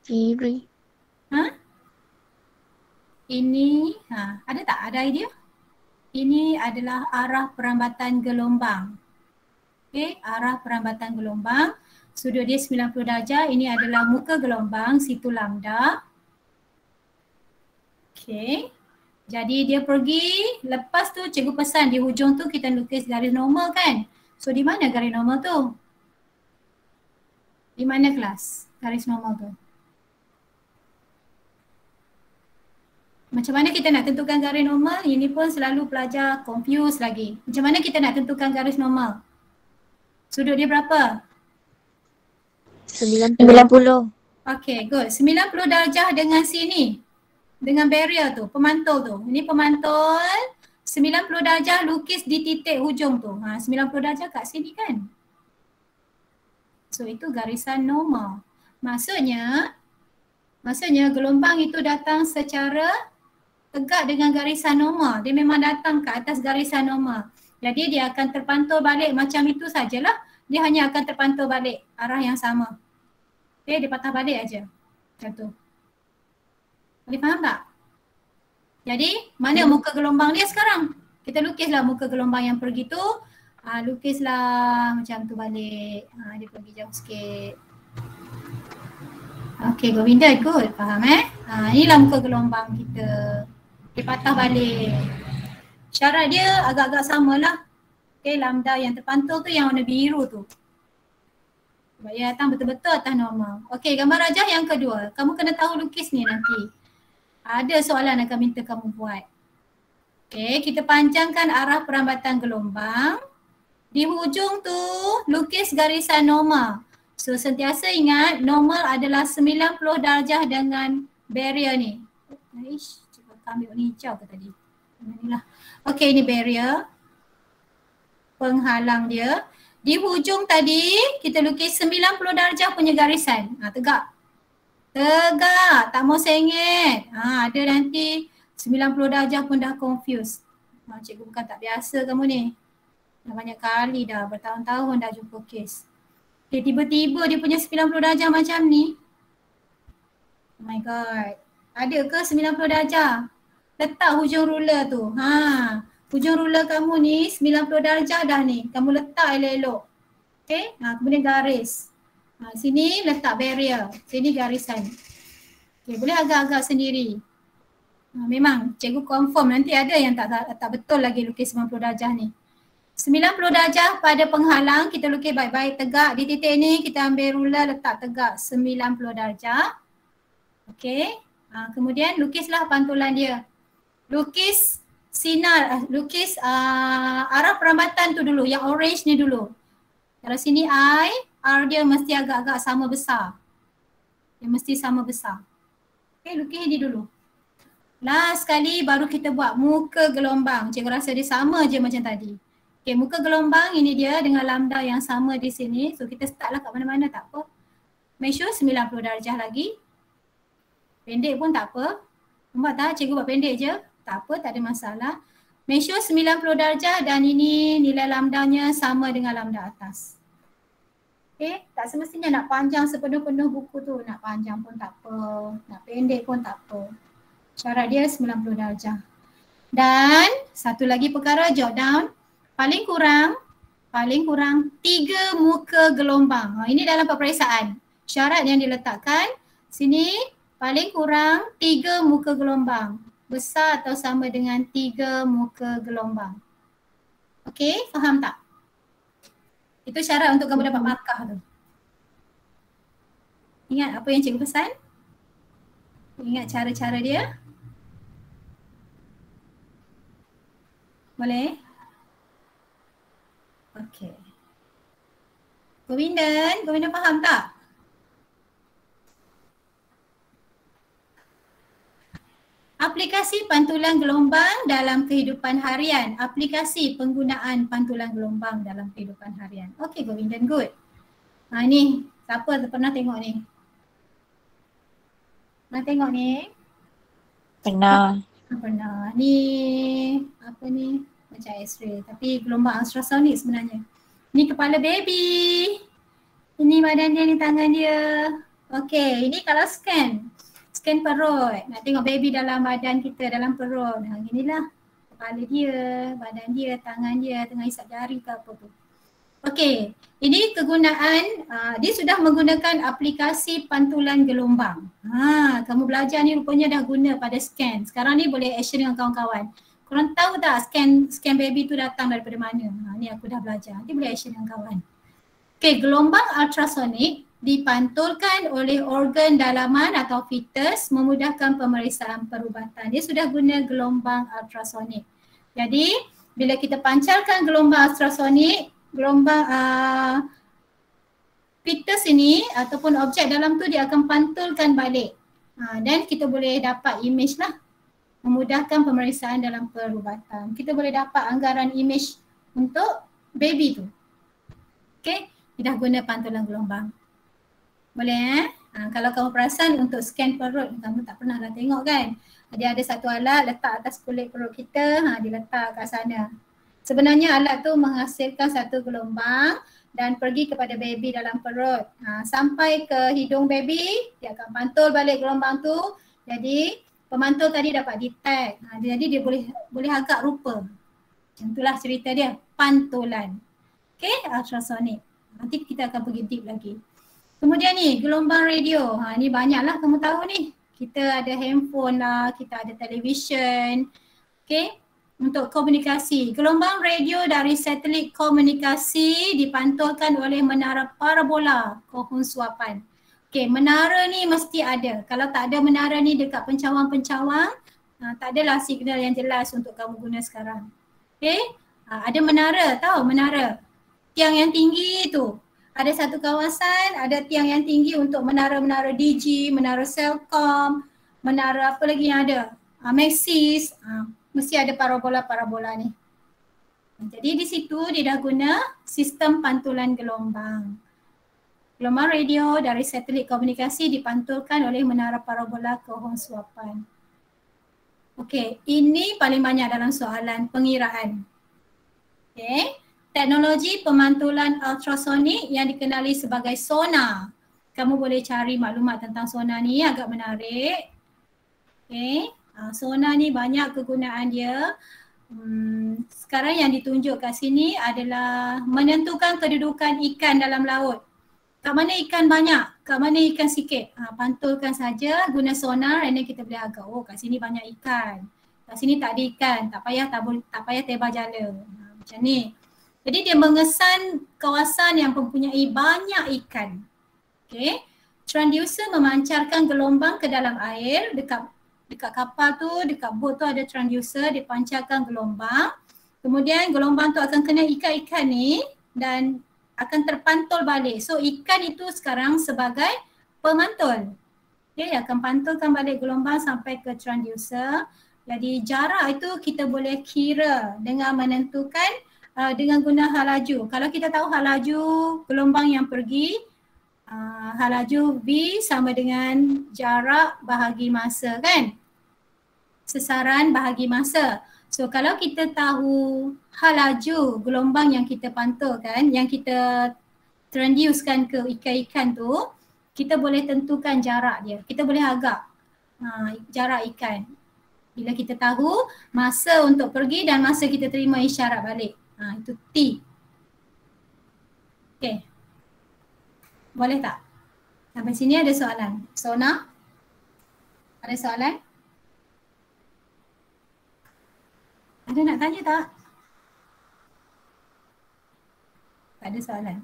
Kiri. Ini, ada tak? Ada idea? Ini adalah arah perambatan gelombang. Okey, arah perambatan gelombang. Sudut dia 90 darjah. Ini adalah muka gelombang, situ lambda. Okey. Jadi dia pergi, lepas tu cikgu pesan di hujung tu kita lukis garis normal kan. So di mana garis normal tu? Di mana kelas garis normal tu? Macam mana kita nak tentukan garis normal? Ini pun selalu pelajar confuse lagi. Macam mana kita nak tentukan garis normal? Sudut dia berapa? 90. Okay, good. 90 darjah dengan sini. Dengan barrier tu, pemantul tu. Ini pemantul 90 darjah lukis di titik hujung tu. 90 darjah kat sini kan. So itu garisan normal. Maksudnya Maksudnya gelombang itu datang secara tegak dengan garisan normal. Dia memang datang ke atas garisan normal. Jadi dia akan terpantau balik macam itu sajalah. Dia hanya akan terpantau balik arah yang sama. Okay, dia patah balik aja. Macam tu. Boleh faham tak? Jadi mana muka gelombang dia sekarang? Kita lukislah muka gelombang yang pergi tu. Lukislah macam tu balik. Dia pergi jauh sikit. Okay, Govinda, good. Faham inilah muka gelombang kita. Dia patah balik. Syarat dia agak-agak samalah. Okay, lambda yang terpantau tu yang warna biru tu. Sebab dia datang betul-betul atas normal. Okay, gambar rajah yang kedua. Kamu kena tahu lukis ni nanti. Ada soalan akan minta kamu buat. Okay, kita panjangkan arah perambatan gelombang. Di hujung tu, lukis garisan normal. So sentiasa ingat normal adalah 90 darjah dengan barrier ni. Cuba ambil warna hijau ke tadi? Inilah. Okey, ini barrier. Penghalang dia. Di hujung tadi kita lukis 90 darjah punya garisan. Tegak. Tegak, tak mau sengit. Ada nanti 90 darjah pun dah confused. Cikgu bukan tak biasa kamu ni. Dah banyak kali dah, bertahun-tahun dah jumpa kes. Okay, tiba-tiba dia punya 90 darjah macam ni. Oh my god. Ada ke 90 darjah? Letak hujung ruler tu. Hujung ruler kamu ni 90 darjah dah ni. Kamu letak elok-elok. Okay, kemudian garis. Sini letak barrier. Sini garisan. Okay, boleh agak-agak sendiri. Memang cikgu confirm nanti ada yang tak betul lagi lukis 90 darjah ni. 90 darjah pada penghalang, kita lukis baik-baik tegak. Di titik ni kita ambil ruler letak tegak 90 darjah. Okey. Kemudian lukislah pantulan dia. Lukis sinar, lukis arah perambatan tu dulu, yang orange ni dulu. Kalau sini I, R dia mesti agak-agak sama besar. Dia mesti sama besar. Okey, lukis ni dulu. Last sekali baru kita buat muka gelombang. Cikgu rasa dia sama je macam tadi. Okay, muka gelombang ini dia dengan lambda yang sama di sini. So kita start lah kat mana-mana, tak apa. Make sure 90 darjah lagi. Pendek pun tak apa. Nampak tak? Cikgu buat pendek je. Tak apa, tak ada masalah. Make sure 90 darjah dan ini nilai lambdanya sama dengan lambda atas. Okay, tak semestinya nak panjang sepenuh-penuh buku tu. Nak panjang pun tak apa. Nak pendek pun tak apa. Syarat dia 90 darjah. Dan satu lagi perkara, jot down. Paling kurang 3 muka gelombang. Ini dalam peperiksaan. Syarat yang diletakkan sini paling kurang 3 muka gelombang. Besar atau sama dengan 3 muka gelombang. Okey, faham tak? Itu syarat untuk kamu dapat markah tu. Ingat apa yang cikgu pesan? Ingat cara-cara dia? Boleh? Okey. Govindan faham tak? Aplikasi pantulan gelombang dalam kehidupan harian. Aplikasi penggunaan pantulan gelombang dalam kehidupan harian. Okey, Govindan, good. Ni, siapa pernah tengok ni? Pernah tengok ni? Pernah. Pernah. Ni, apa ni? Macam X-ray tapi gelombang ultrasonic sebenarnya. Ni kepala baby. Ini badan dia, ni tangan dia. Okey, ini kalau scan perut. Nak tengok baby dalam badan kita, dalam perut. Inilah kepala dia, badan dia, tangan dia, tengah hisap jari ke apa tu. Okey, ini kegunaan, dia sudah menggunakan aplikasi pantulan gelombang. Kamu belajar ni rupanya dah guna pada scan. Sekarang ni boleh action dengan kawan-kawan. Korang tahu tak scan baby tu datang daripada mana? Ni aku dah belajar. Nanti boleh action dengan kawan. Okay, gelombang ultrasonik dipantulkan oleh organ dalaman atau fetus memudahkan pemeriksaan perubatan. Dia sudah guna gelombang ultrasonik. Jadi, bila kita pancarkan gelombang ultrasonik, gelombang fetus ini ataupun objek dalam tu dia akan pantulkan balik. Dan kita boleh dapat image lah. Memudahkan pemeriksaan dalam perubatan. Kita boleh dapat anggaran image untuk baby tu. Okay, kita guna pantulan gelombang. Boleh Kalau kamu perasan untuk scan perut, kamu tak pernah lah tengok kan. Dia ada satu alat letak atas kulit perut kita, dia letak kat sana. Sebenarnya alat tu menghasilkan satu gelombang dan pergi kepada baby dalam perut. Sampai ke hidung baby, dia akan pantul balik gelombang tu. Jadi pemantul tadi dapat detect. Jadi dia boleh agak rupa. Macam itulah cerita dia, pantulan. Okay, ultrasonic. Nanti kita akan pergi deep lagi. Kemudian ni gelombang radio. Ni banyaklah kamu tahu ni. Kita ada handphone lah, kita ada televisyen. Okay, untuk komunikasi. Gelombang radio dari satelit komunikasi dipantulkan oleh menara parabola kohon suapan. Okay, menara ni mesti ada. Kalau tak ada menara ni dekat pencawang-pencawang, tak adalah signal yang jelas untuk kamu guna sekarang. Okay, ada menara, tahu menara? Tiang yang tinggi tu. Ada satu kawasan, ada tiang yang tinggi untuk menara-menara Digi, menara Celcom, menara apa lagi yang ada? Maxis, mesti ada parabola-parabola ni. Jadi di situ dia dah guna sistem pantulan gelombang. Gelombang radio dari satelit komunikasi dipantulkan oleh menara parabola kohon suapan. Okey, ini paling banyak dalam soalan pengiraan. Okey, teknologi pemantulan ultrasonik yang dikenali sebagai sonar. Kamu boleh cari maklumat tentang sonar ni, agak menarik. Okey, sonar ni banyak kegunaan dia. Sekarang yang ditunjuk kat sini adalah menentukan kedudukan ikan dalam laut. Kat mana ikan banyak, kat mana ikan sikit. Pantulkan saja guna sonar dan kita boleh agak, oh kat sini banyak ikan. Kat sini tak ada ikan, tak payah tebar jala. Macam ni. Jadi dia mengesan kawasan yang mempunyai banyak ikan. Okay. Transducer memancarkan gelombang ke dalam air. Dekat kapal tu, dekat bot tu ada transducer, dia pancarkan gelombang. Kemudian gelombang tu akan kena ikan-ikan ni dan akan terpantul balik. So ikan itu sekarang sebagai pemantul. Okay, akan pantulkan balik gelombang sampai ke transducer. Jadi jarak itu kita boleh kira dengan menentukan dengan guna hal laju. Kalau kita tahu hal laju gelombang yang pergi, hal laju V sama dengan jarak bahagi masa kan? Sasaran bahagi masa. So kalau kita tahu hal laju gelombang yang kita pantulkan, yang kita transducekan ke ikan-ikan tu, kita boleh tentukan jarak dia. Kita boleh agak jarak ikan. Bila kita tahu masa untuk pergi dan masa kita terima isyarat balik. Itu T. Okay. Boleh tak? Sampai sini ada soalan. Sona? Ada soalan? Ada nak tanya tak? Tak ada soalan.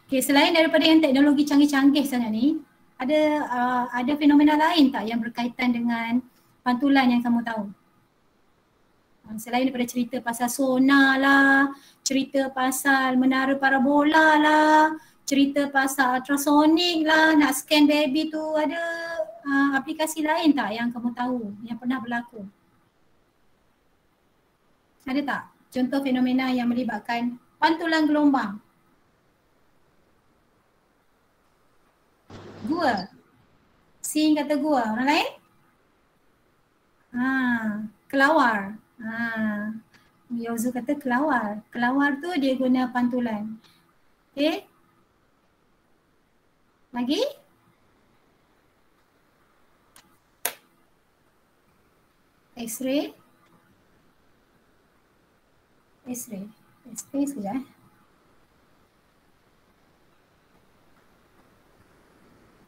Okay, selain daripada yang teknologi canggih-canggih sangat ni, ada fenomena lain tak yang berkaitan dengan pantulan yang kamu tahu? Selain daripada cerita pasal sonar lah, cerita pasal menara parabola lah, cerita pasal ultrasonik lah, nak scan baby tu, ada aplikasi lain tak yang kamu tahu yang pernah berlaku? Ada tak contoh fenomena yang melibatkan pantulan gelombang? Gua. Sing kata gua, orang lain? Kelawar. Yozu kata kelawar. Kelawar tu dia guna pantulan. Okay. Lagi? X-ray. X-ray. X-ray sekejap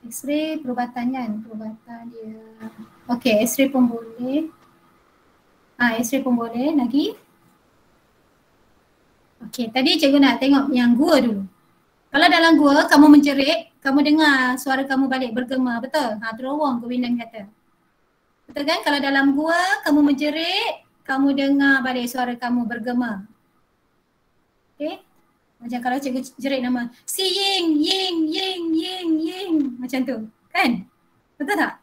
X-ray perubatan kan? Perubatan dia. Okay, X-ray pun boleh. X-ray pun boleh. Lagi? Okay, tadi cikgu nak tengok yang gua dulu. Kalau dalam gua kamu menjerit, kamu dengar suara kamu balik bergema, betul? Terowong Kewinan kata. Betul kan? Kalau dalam gua kamu menjerit, kamu dengar balik suara kamu bergema. Okay? Macam kalau cikgu jerit nama si Ying, Ying, Ying, Ying, Ying. Macam tu. Kan? Betul tak?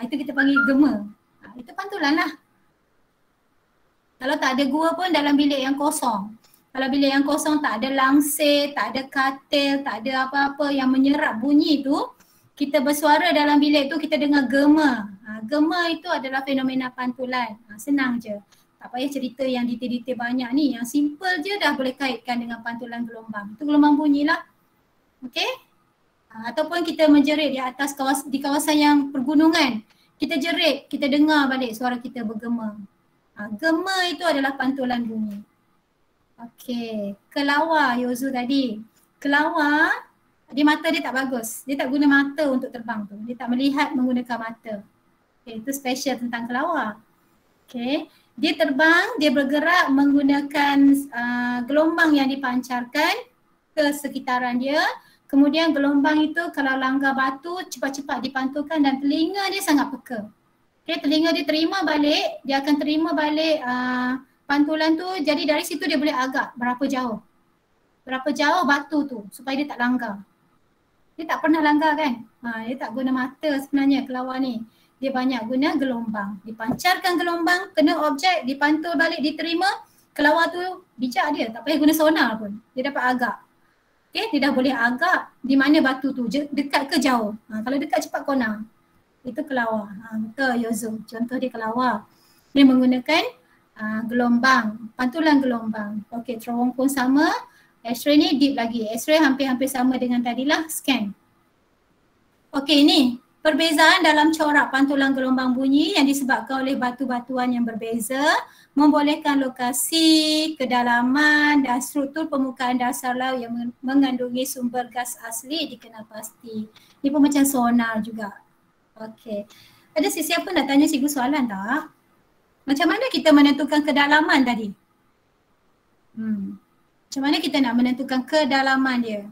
Itu kita panggil gema. Itu pantulan lah. Kalau tak ada gua pun dalam bilik yang kosong. Kalau bilik yang kosong tak ada langsir, tak ada katil, tak ada apa-apa yang menyerap bunyi tu, kita bersuara dalam bilik tu kita dengar gema. Gema itu adalah fenomena pantulan. Senang je. Tak payah cerita yang detail-detail banyak ni. Yang simple je dah boleh kaitkan dengan pantulan gelombang. Itu gelombang bunyi lah. Okey? Ataupun kita menjerit di atas di kawasan yang pergunungan. Kita jerit, kita dengar balik suara kita bergema. Gema itu adalah pantulan bunyi. Okey, kelawar Yozu tadi. Kelawar, mata dia tak bagus. Dia tak guna mata untuk terbang tu. Dia tak melihat menggunakan mata. Okay, itu special tentang kelawar. Okay, dia terbang, dia bergerak menggunakan gelombang yang dipancarkan ke sekitaran dia. Kemudian gelombang itu kalau langgar batu cepat-cepat dipantulkan dan telinga dia sangat peka. Okay, telinga dia terima balik, dia akan terima balik pantulan tu, jadi dari situ dia boleh agak berapa jauh. Berapa jauh batu tu supaya dia tak langgar. Dia tak pernah langgar kan? Dia tak guna mata sebenarnya kelawar ni. Dia banyak guna gelombang. Dipancarkan gelombang, kena objek, dipantul balik, diterima. Kelawar tu bijak dia, tak payah guna sonar pun. Dia dapat agak. Okay, dia dah boleh agak di mana batu tu, dekat ke jauh. Kalau dekat cepat konar. Itu kelawar. Betul Yozo, contoh dia kelawar. Dia menggunakan gelombang, pantulan gelombang. Okey, terowong pun sama. X-ray ni deep lagi. X-ray hampir-hampir sama dengan tadilah, scan. Okey, ni perbezaan dalam corak pantulan gelombang bunyi yang disebabkan oleh batu-batuan yang berbeza membolehkan lokasi, kedalaman dan struktur permukaan dasar laut yang mengandungi sumber gas asli dikenal pasti. Ni pun macam sonar juga. Okey. Ada sesiapa nak tanya cikgu soalan tak? Macam mana kita menentukan kedalaman tadi? Macam mana kita nak menentukan kedalaman dia?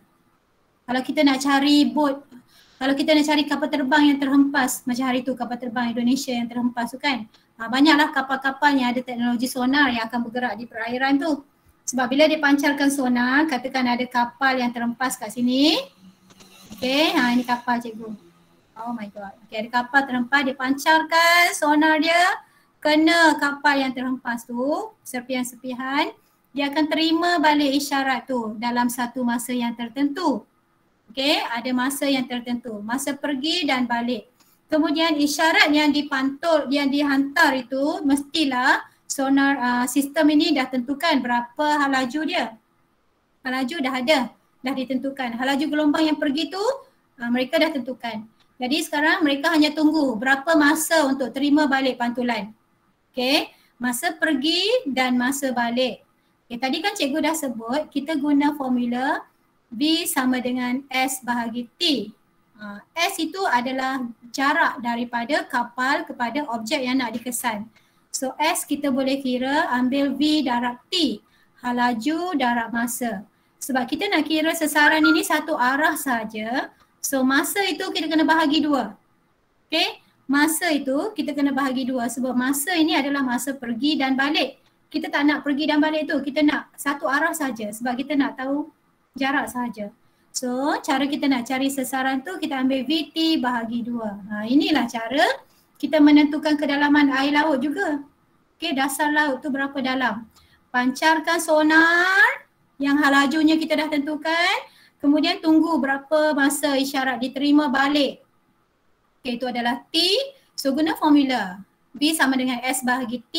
Kalau kita nak cari bot, kalau kita nak cari kapal terbang yang terhempas, macam hari tu kapal terbang Indonesia yang terhempas tu kan. Banyaklah kapal-kapal yang ada teknologi sonar yang akan bergerak di perairan tu. Sebab bila dia pancarkan sonar, katakan ada kapal yang terhempas kat sini. Okay, ini kapal cikgu. Oh my god. Okay, ada kapal terhempas, dia pancarkan sonar dia. Kena kapal yang terhempas tu, serpihan-serpihan, dia akan terima balik isyarat tu dalam satu masa yang tertentu. Okey, ada masa yang tertentu, masa pergi dan balik. Kemudian isyarat yang dipantul, yang dihantar itu mestilah sonar sistem ini dah tentukan berapa halaju dia. Halaju dah ada, dah ditentukan. Halaju gelombang yang pergi tu mereka dah tentukan. Jadi sekarang mereka hanya tunggu berapa masa untuk terima balik pantulan. Okey, masa pergi dan masa balik. Okay, tadi kan cikgu dah sebut kita guna formula V sama dengan S bahagi T. S itu adalah jarak daripada kapal kepada objek yang nak dikesan. So S kita boleh kira ambil V darab T, halaju darab masa. Sebab kita nak kira sesaran ini satu arah saja. So masa itu kita kena bahagi dua. Okay. Masa itu kita kena bahagi dua sebab masa ini adalah masa pergi dan balik. Kita tak nak pergi dan balik tu, kita nak satu arah saja sebab kita nak tahu jarak saja. So cara kita nak cari sesaran tu kita ambil VT bahagi 2. Inilah cara kita menentukan kedalaman air laut juga. Okay, dasar laut tu berapa dalam. Pancarkan sonar yang halajunya kita dah tentukan. Kemudian tunggu berapa masa isyarat diterima balik. Okay, itu adalah T. So guna formula. V sama dengan S bahagi T.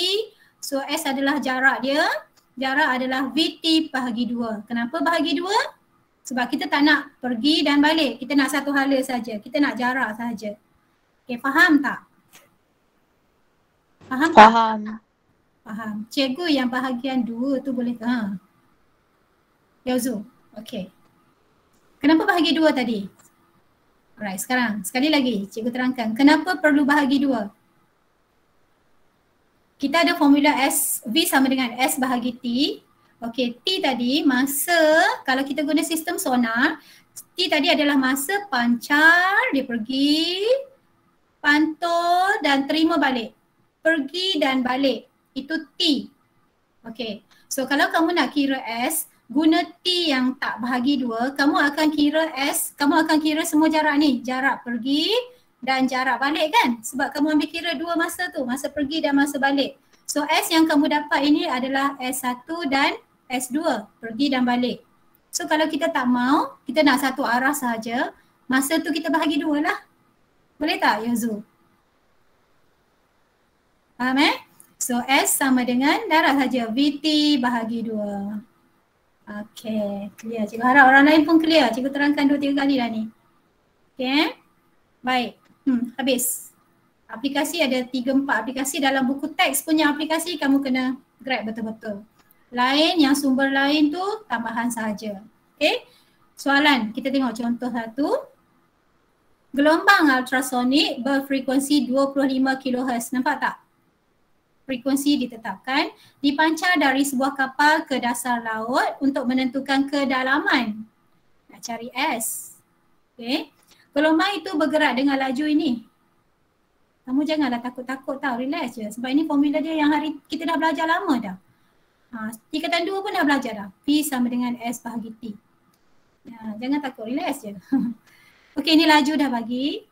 So S adalah jarak dia. Jarak adalah VT bahagi 2. Kenapa bahagi 2? Sebab kita tak nak pergi dan balik. Kita nak satu hala saja. Kita nak jarak saja. Okay, faham tak? Faham tak? Faham. Faham. Cikgu yang bahagian 2 tu boleh ke? Yozu. Okay. Kenapa bahagi 2 tadi? Alright, sekarang sekali lagi cikgu terangkan. Kenapa perlu bahagi 2? Kita ada formula S, V sama dengan S bahagi T. Okey, T tadi masa, kalau kita guna sistem sonar, T tadi adalah masa pancar, dia pergi, pantul dan terima balik. Pergi dan balik, itu T. Okey, so kalau kamu nak kira S, guna T yang tak bahagi 2, kamu akan kira S, kamu akan kira semua jarak ni, jarak pergi dan jarak balik kan? Sebab kamu ambil kira 2 masa tu, masa pergi dan masa balik. So S yang kamu dapat ini adalah S1 dan S2, pergi dan balik. So kalau kita tak mau, kita nak satu arah saja, masa tu kita bahagi 2 lah. Boleh tak Yozu? Faham So S sama dengan darah saja, VT bahagi 2. Okay, clear. Cikgu harap orang lain pun clear. Cikgu terangkan 2-3 kali dah ni. Okay, baik. Habis. Aplikasi ada 3-4 aplikasi dalam buku teks punya aplikasi kamu kena grab betul-betul. Lain yang sumber lain tu tambahan sahaja. Okay, soalan kita tengok contoh satu. Gelombang ultrasonik berfrekuensi 25 kHz. Nampak tak? Frekuensi ditetapkan, dipancar dari sebuah kapal ke dasar laut untuk menentukan kedalaman. Nak cari S. Okay. Gelombang itu bergerak dengan laju ini. Kamu janganlah takut-takut tau, relax je. Sebab ini formula dia yang hari kita dah belajar lama dah. Tingkatan 2 pun dah belajar dah. P sama dengan S bahagi T. Jangan takut, relax je. Okey, ini laju dah bagi.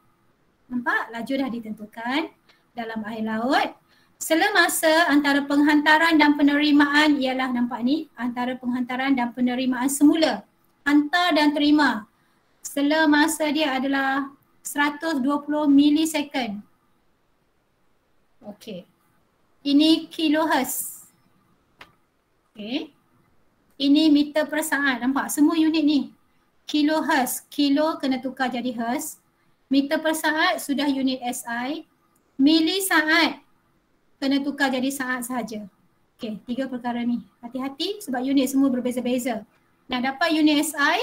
Nampak? Laju dah ditentukan dalam air laut. Sela masa antara penghantaran dan penerimaan ialah, nampak ni, antara penghantaran dan penerimaan semula. Hantar dan terima. Sela masa dia adalah 120 milisecond. Okey. Ini kilohertz. Okey. Ini meter per saat. Nampak? Semua unit ni. Kilohertz. Kilo kena tukar jadi hertz. Meter per saat sudah unit SI. Mili saat kena tukar jadi saat sahaja. Okey, 3 perkara ni. Hati-hati sebab unit semua berbeza-beza. Nak dapat unit SI,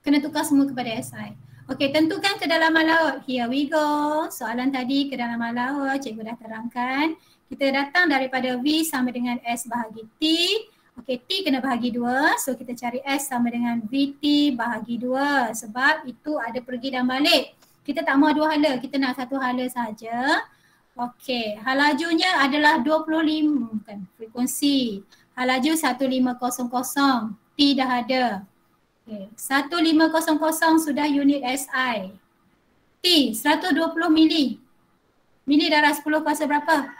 kena tukar semua kepada SI. Okey, tentukan kedalaman laut. Here we go. Soalan tadi kedalaman laut, cikgu dah terangkan. Kita datang daripada V sama dengan S bahagi T. Okey, T kena bahagi 2. So kita cari S sama dengan VT bahagi 2. Sebab itu ada pergi dan balik. Kita tak mau 2 hala, kita nak 1 hala saja. Okey, hal lajunya adalah 25, bukan frekuensi. Hal laju 1500, T dah ada. Okey, 1500 sudah unit SI. T 120 mili. Mili darah 10 kuasa berapa?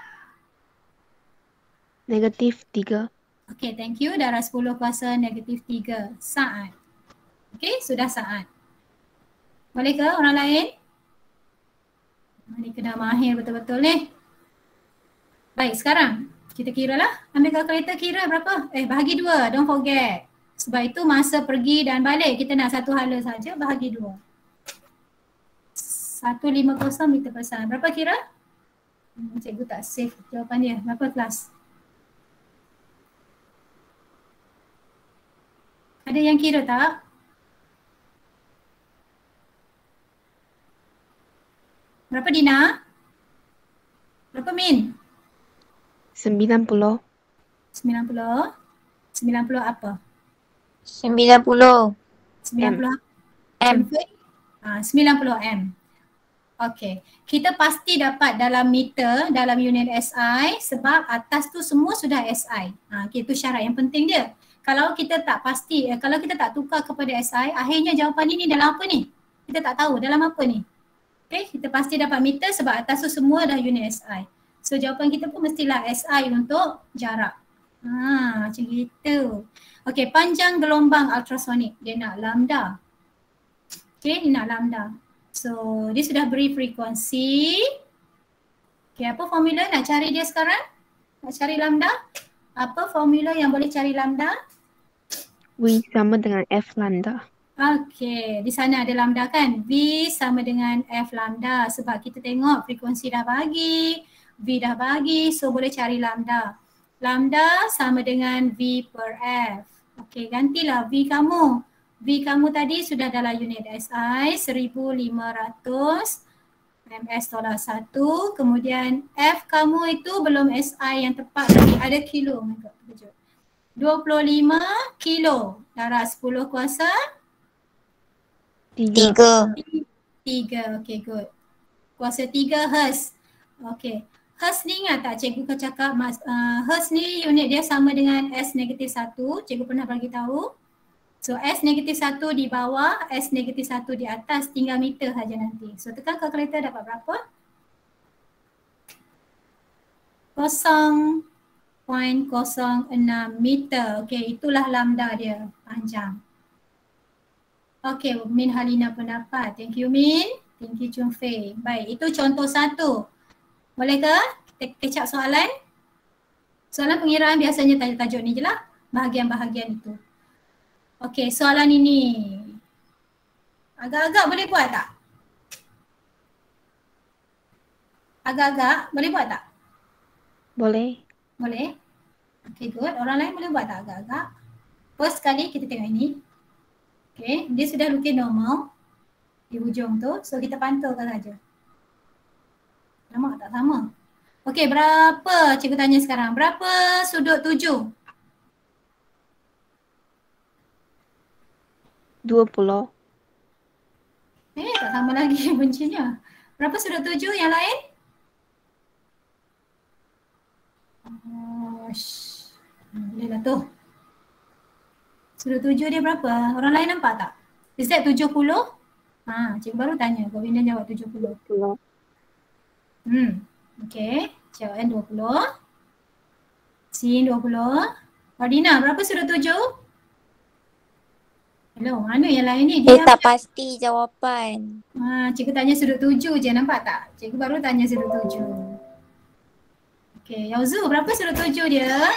-3. Okey, thank you. Darah 10 kuasa -3 saat. Okey, sudah saat. Boleh ke orang lain? Ni kena mahir betul-betul ni. Baik, sekarang kita kira lah. Ambil kalkulator kira berapa? Bahagi 2, don't forget. Sebab itu masa pergi dan balik kita nak 1 hala saja, bahagi 2. 150 meter per saat. Berapa kira? Cikgu tak save jawapan dia. Berapa kelas? Ada yang kira tak? Berapa Dina? Berapa Min? 90. 90? 90 apa? 90 90 M. 90 M. Okey. Kita pasti dapat dalam meter, dalam unit SI sebab atas tu semua sudah SI. Okay, itu syarat yang penting dia. Kalau kita tak pasti, kalau kita tak tukar kepada SI, akhirnya jawapan ini dalam apa ni? Kita tak tahu dalam apa ni. Okay, kita pasti dapat meter sebab atas tu semua dah unit SI. So jawapan kita pun mestilah SI untuk jarak. Macam gitu. Okay, panjang gelombang ultrasonik. Dia nak lambda. Okay, dia nak lambda. So dia sudah beri frekuensi. Okay, apa formula nak cari dia sekarang? Nak cari lambda? Apa formula yang boleh cari lambda? V sama dengan F lambda. Okey, di sana ada lambda kan? V sama dengan F lambda sebab kita tengok frekuensi dah bagi, V dah bagi, so boleh cari lambda. Lambda sama dengan V per F. Okey, gantilah V kamu. V kamu tadi sudah dalam unit SI 1500 ms tolak 1. Kemudian F kamu itu belum SI yang tepat lagi, ada kilo. 25 kilo darab 10 kuasa 3 3, okay good. Kuasa 3 Hertz. Okay. Hertz ni ingat tak cikgu kan cakap Hertz ni unit dia sama dengan S-1. Cikgu pernah bagi tahu. So S-1 di bawah, S-1 di atas, tinggal meter saja nanti. So tekan kalkulator dapat berapa? 0.0 meter. Okey, itulah lambda dia panjang. Okey, Min Halina pun dapat. Thank you Min. Thank you Chun Fei. Baik, itu contoh satu. Boleh ke? Kita kecap soalan. Soalan pengiraan biasanya tajuk ni je lah. Bahagian-bahagian itu. Okey, soalan ini. Agak-agak boleh buat tak? Agak-agak boleh buat tak? Boleh. Boleh? Okay, good. Orang lain boleh buat tak agak-agak? First sekali kita tengok ini. Okay, dia sudah lukis normal di hujung tu. So kita pantaukan saja. Sama tak sama? Okay, berapa cikgu tanya sekarang? Berapa sudut 7? 20. Tak sama lagi bencinya. Berapa sudut 7 yang lain? Boleh lah tu. Sudut 7 dia berapa? Orang lain nampak tak? Is that 70? Cikgu baru tanya. Govinda jawab 70. 20. Okay. Cik N 20. Sin 20. Fardina, berapa sudut 7? Hello, mana yang lain ni? Saya tak pasti jawapan. Cikgu tanya sudut 7 je, nampak tak? Cikgu baru tanya sudut 7. Okay, Yauzu, berapa sudut 7 dia?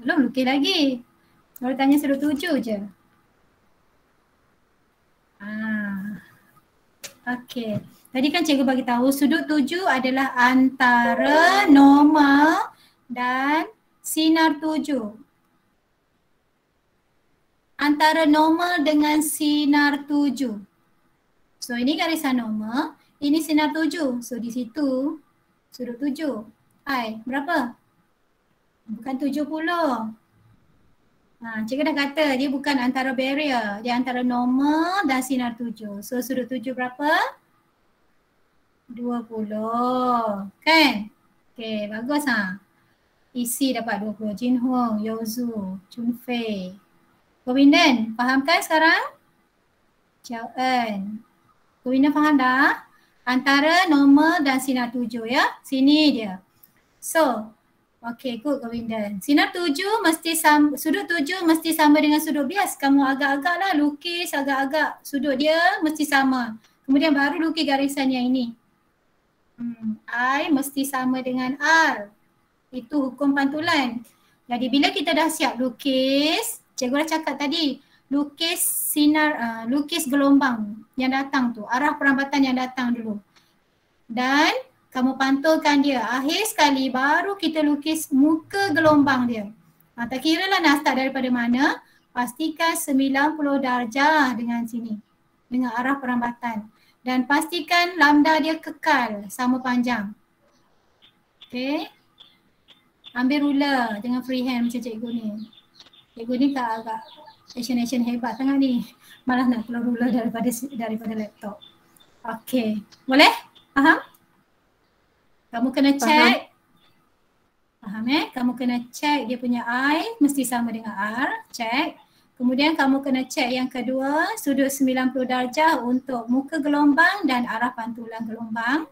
Belum lukis lagi. Baru tanya sudut 7 je. Okay. Tadi kan cikgu bagi tahu sudut 7 adalah antara normal dan sinar 7. Antara normal dengan sinar 7. So ini garisan normal, ini sinar 7. So di situ sudut 7. I berapa? Bukan 70. Cikgu dah kata dia bukan antara barrier, dia antara normal dan sinar 7. So sudut 7 berapa? 20. Kan? Okay, bagus Isi dapat 20. Jin Hong, Yozu, Chun Fei. Govindan, faham kan sekarang? Chow En. Govindan faham dah? Antara normal dan sinar 7 ya. Sini dia. So, okay, good Govindan. Sinar 7 mesti sudut 7 mesti sama dengan sudut bias. Kamu agak-agak lah lukis agak-agak sudut dia mesti sama. Kemudian baru lukis garisan yang ini. I mesti sama dengan R. Itu hukum pantulan. Jadi bila kita dah siap lukis, cikgu dah cakap tadi, lukis sinar, lukis gelombang yang datang tu, arah perambatan yang datang dulu. Dan kamu pantulkan dia. Akhir sekali baru kita lukis muka gelombang dia. Tak kira lah nak start daripada mana, pastikan 90 darjah dengan sini, dengan arah perambatan. Dan pastikan lambda dia kekal sama panjang. Okay. Ambil ruler, jangan freehand macam cikgu ni. Cikgu ni tak agak action hebat sangat ni. Malah nak keluar ruler daripada laptop. Okay. Boleh? Faham? Kamu kena check. Faham Kamu kena check dia punya I mesti sama dengan R. Check. Kemudian kamu kena check yang kedua, sudut 90 darjah untuk muka gelombang dan arah pantulan gelombang.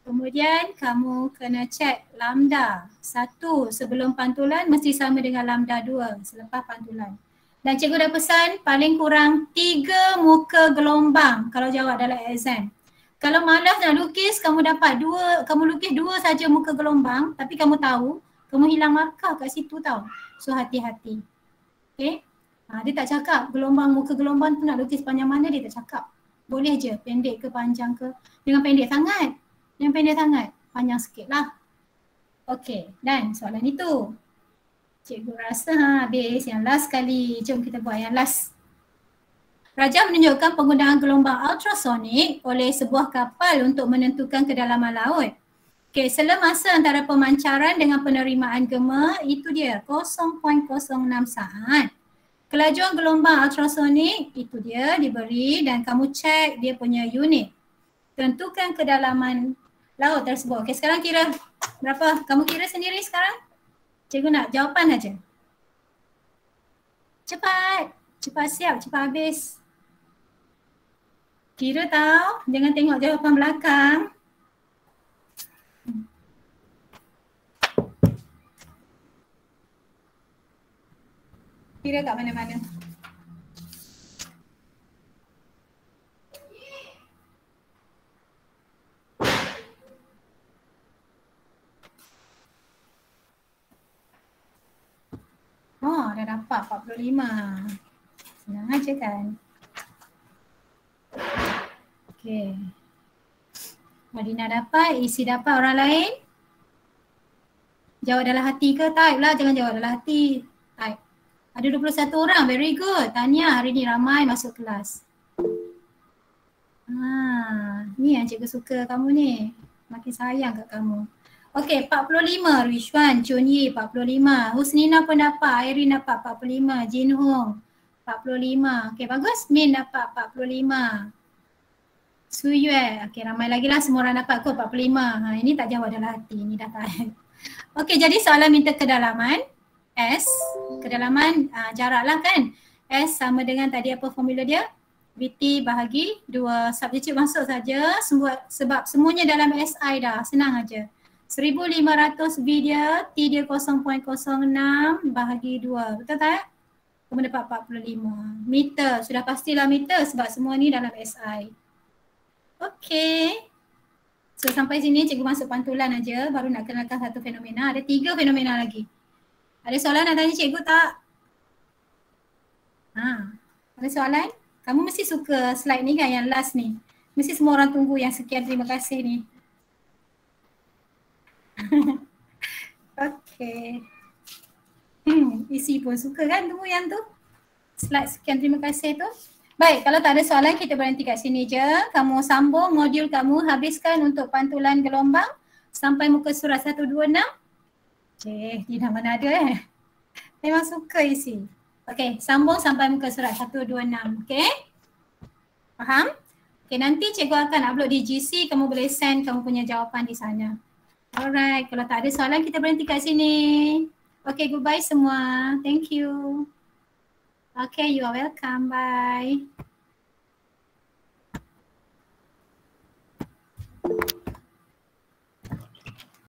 Kemudian kamu kena check lambda. 1 sebelum pantulan mesti sama dengan lambda 2 selepas pantulan. Dan cikgu dah pesan paling kurang 3 muka gelombang kalau jawab dalam exam. Kalau malas nak lukis, kamu dapat kamu lukis 2 saja muka gelombang tapi kamu tahu, kamu hilang markah kat situ tau. So hati-hati. Okay. Dia tak cakap muka gelombang tu nak lukis panjang mana, dia tak cakap. Boleh je pendek ke panjang ke. Jangan pendek sangat. Yang pendek sangat, panjang sikit lah. Okay, dan soalan itu. Cikgu rasa habis yang last kali. Jom kita buat yang last. Rajah menunjukkan penggunaan gelombang ultrasonik oleh sebuah kapal untuk menentukan kedalaman laut. Okay, sela masa antara pemancaran dengan penerimaan gema itu dia 0.06 saat. Kelajuan gelombang ultrasonik itu dia diberi dan kamu cek dia punya unit. Tentukan kedalaman laut tersebut. Okey, sekarang kira berapa? Kamu kira sendiri sekarang? Cikgu nak jawapan aja. Cepat. Cepat siap, cepat habis. Kira tau, jangan tengok jawapan belakang. Kira kat mana-mana. Oh, dah dapat 45. Senang aja kan. Okey. Madina dapat, isi dapat, orang lain? Jawab dalam hati ke? Type lah, jangan jawab dalam hati. Type. Ada 21 orang, very good. Tahniah, hari ni ramai masuk kelas. Ni yang cikgu suka kamu ni. Makin sayang kat kamu. Okey, 45 Rishwan, Chun Yi 45. Husnina pun dapat, Irene dapat 45, Jin Hong 45. Okey, bagus. Min dapat 45. Su Yue, okey ramai lagi lah, semua orang dapat kot 45. Ini tak jawab dalam hati, ini dah tahan. Okey, jadi soalan minta kedalaman S, kedalaman jarak lah kan. S sama dengan tadi apa formula dia? VT bahagi 2. Subjektif masuk saja sebab semuanya dalam SI dah, senang aja. 1500 V dia, T dia 0.06 bahagi 2. Betul tak? Kamu dapat 45. Meter, sudah pastilah meter sebab semua ni dalam SI. Okey. So sampai sini cikgu masuk pantulan aja, baru nak kenalkan satu fenomena. Ada 3 fenomena lagi. Ada soalan nak tanya cikgu tak? Ada soalan? Kamu mesti suka slide ni kan, yang last ni. Mesti semua orang tunggu yang sekian terima kasih ni. Okey. Isi pun suka kan tunggu yang tu. Slide sekian terima kasih tu. Baik, kalau tak ada soalan kita berhenti kat sini je. Kamu sambung modul kamu, habiskan untuk pantulan gelombang sampai muka surat 126. Di dah mana ada Memang suka isi. Okey, sambung sampai muka surat 126. Okey? Faham? Okey, nanti cikgu akan upload di GC, kamu boleh send kamu punya jawapan di sana. Alright, kalau tak ada soalan kita berhenti kat sini. Okay, goodbye semua. Thank you. Okay, you are welcome. Bye.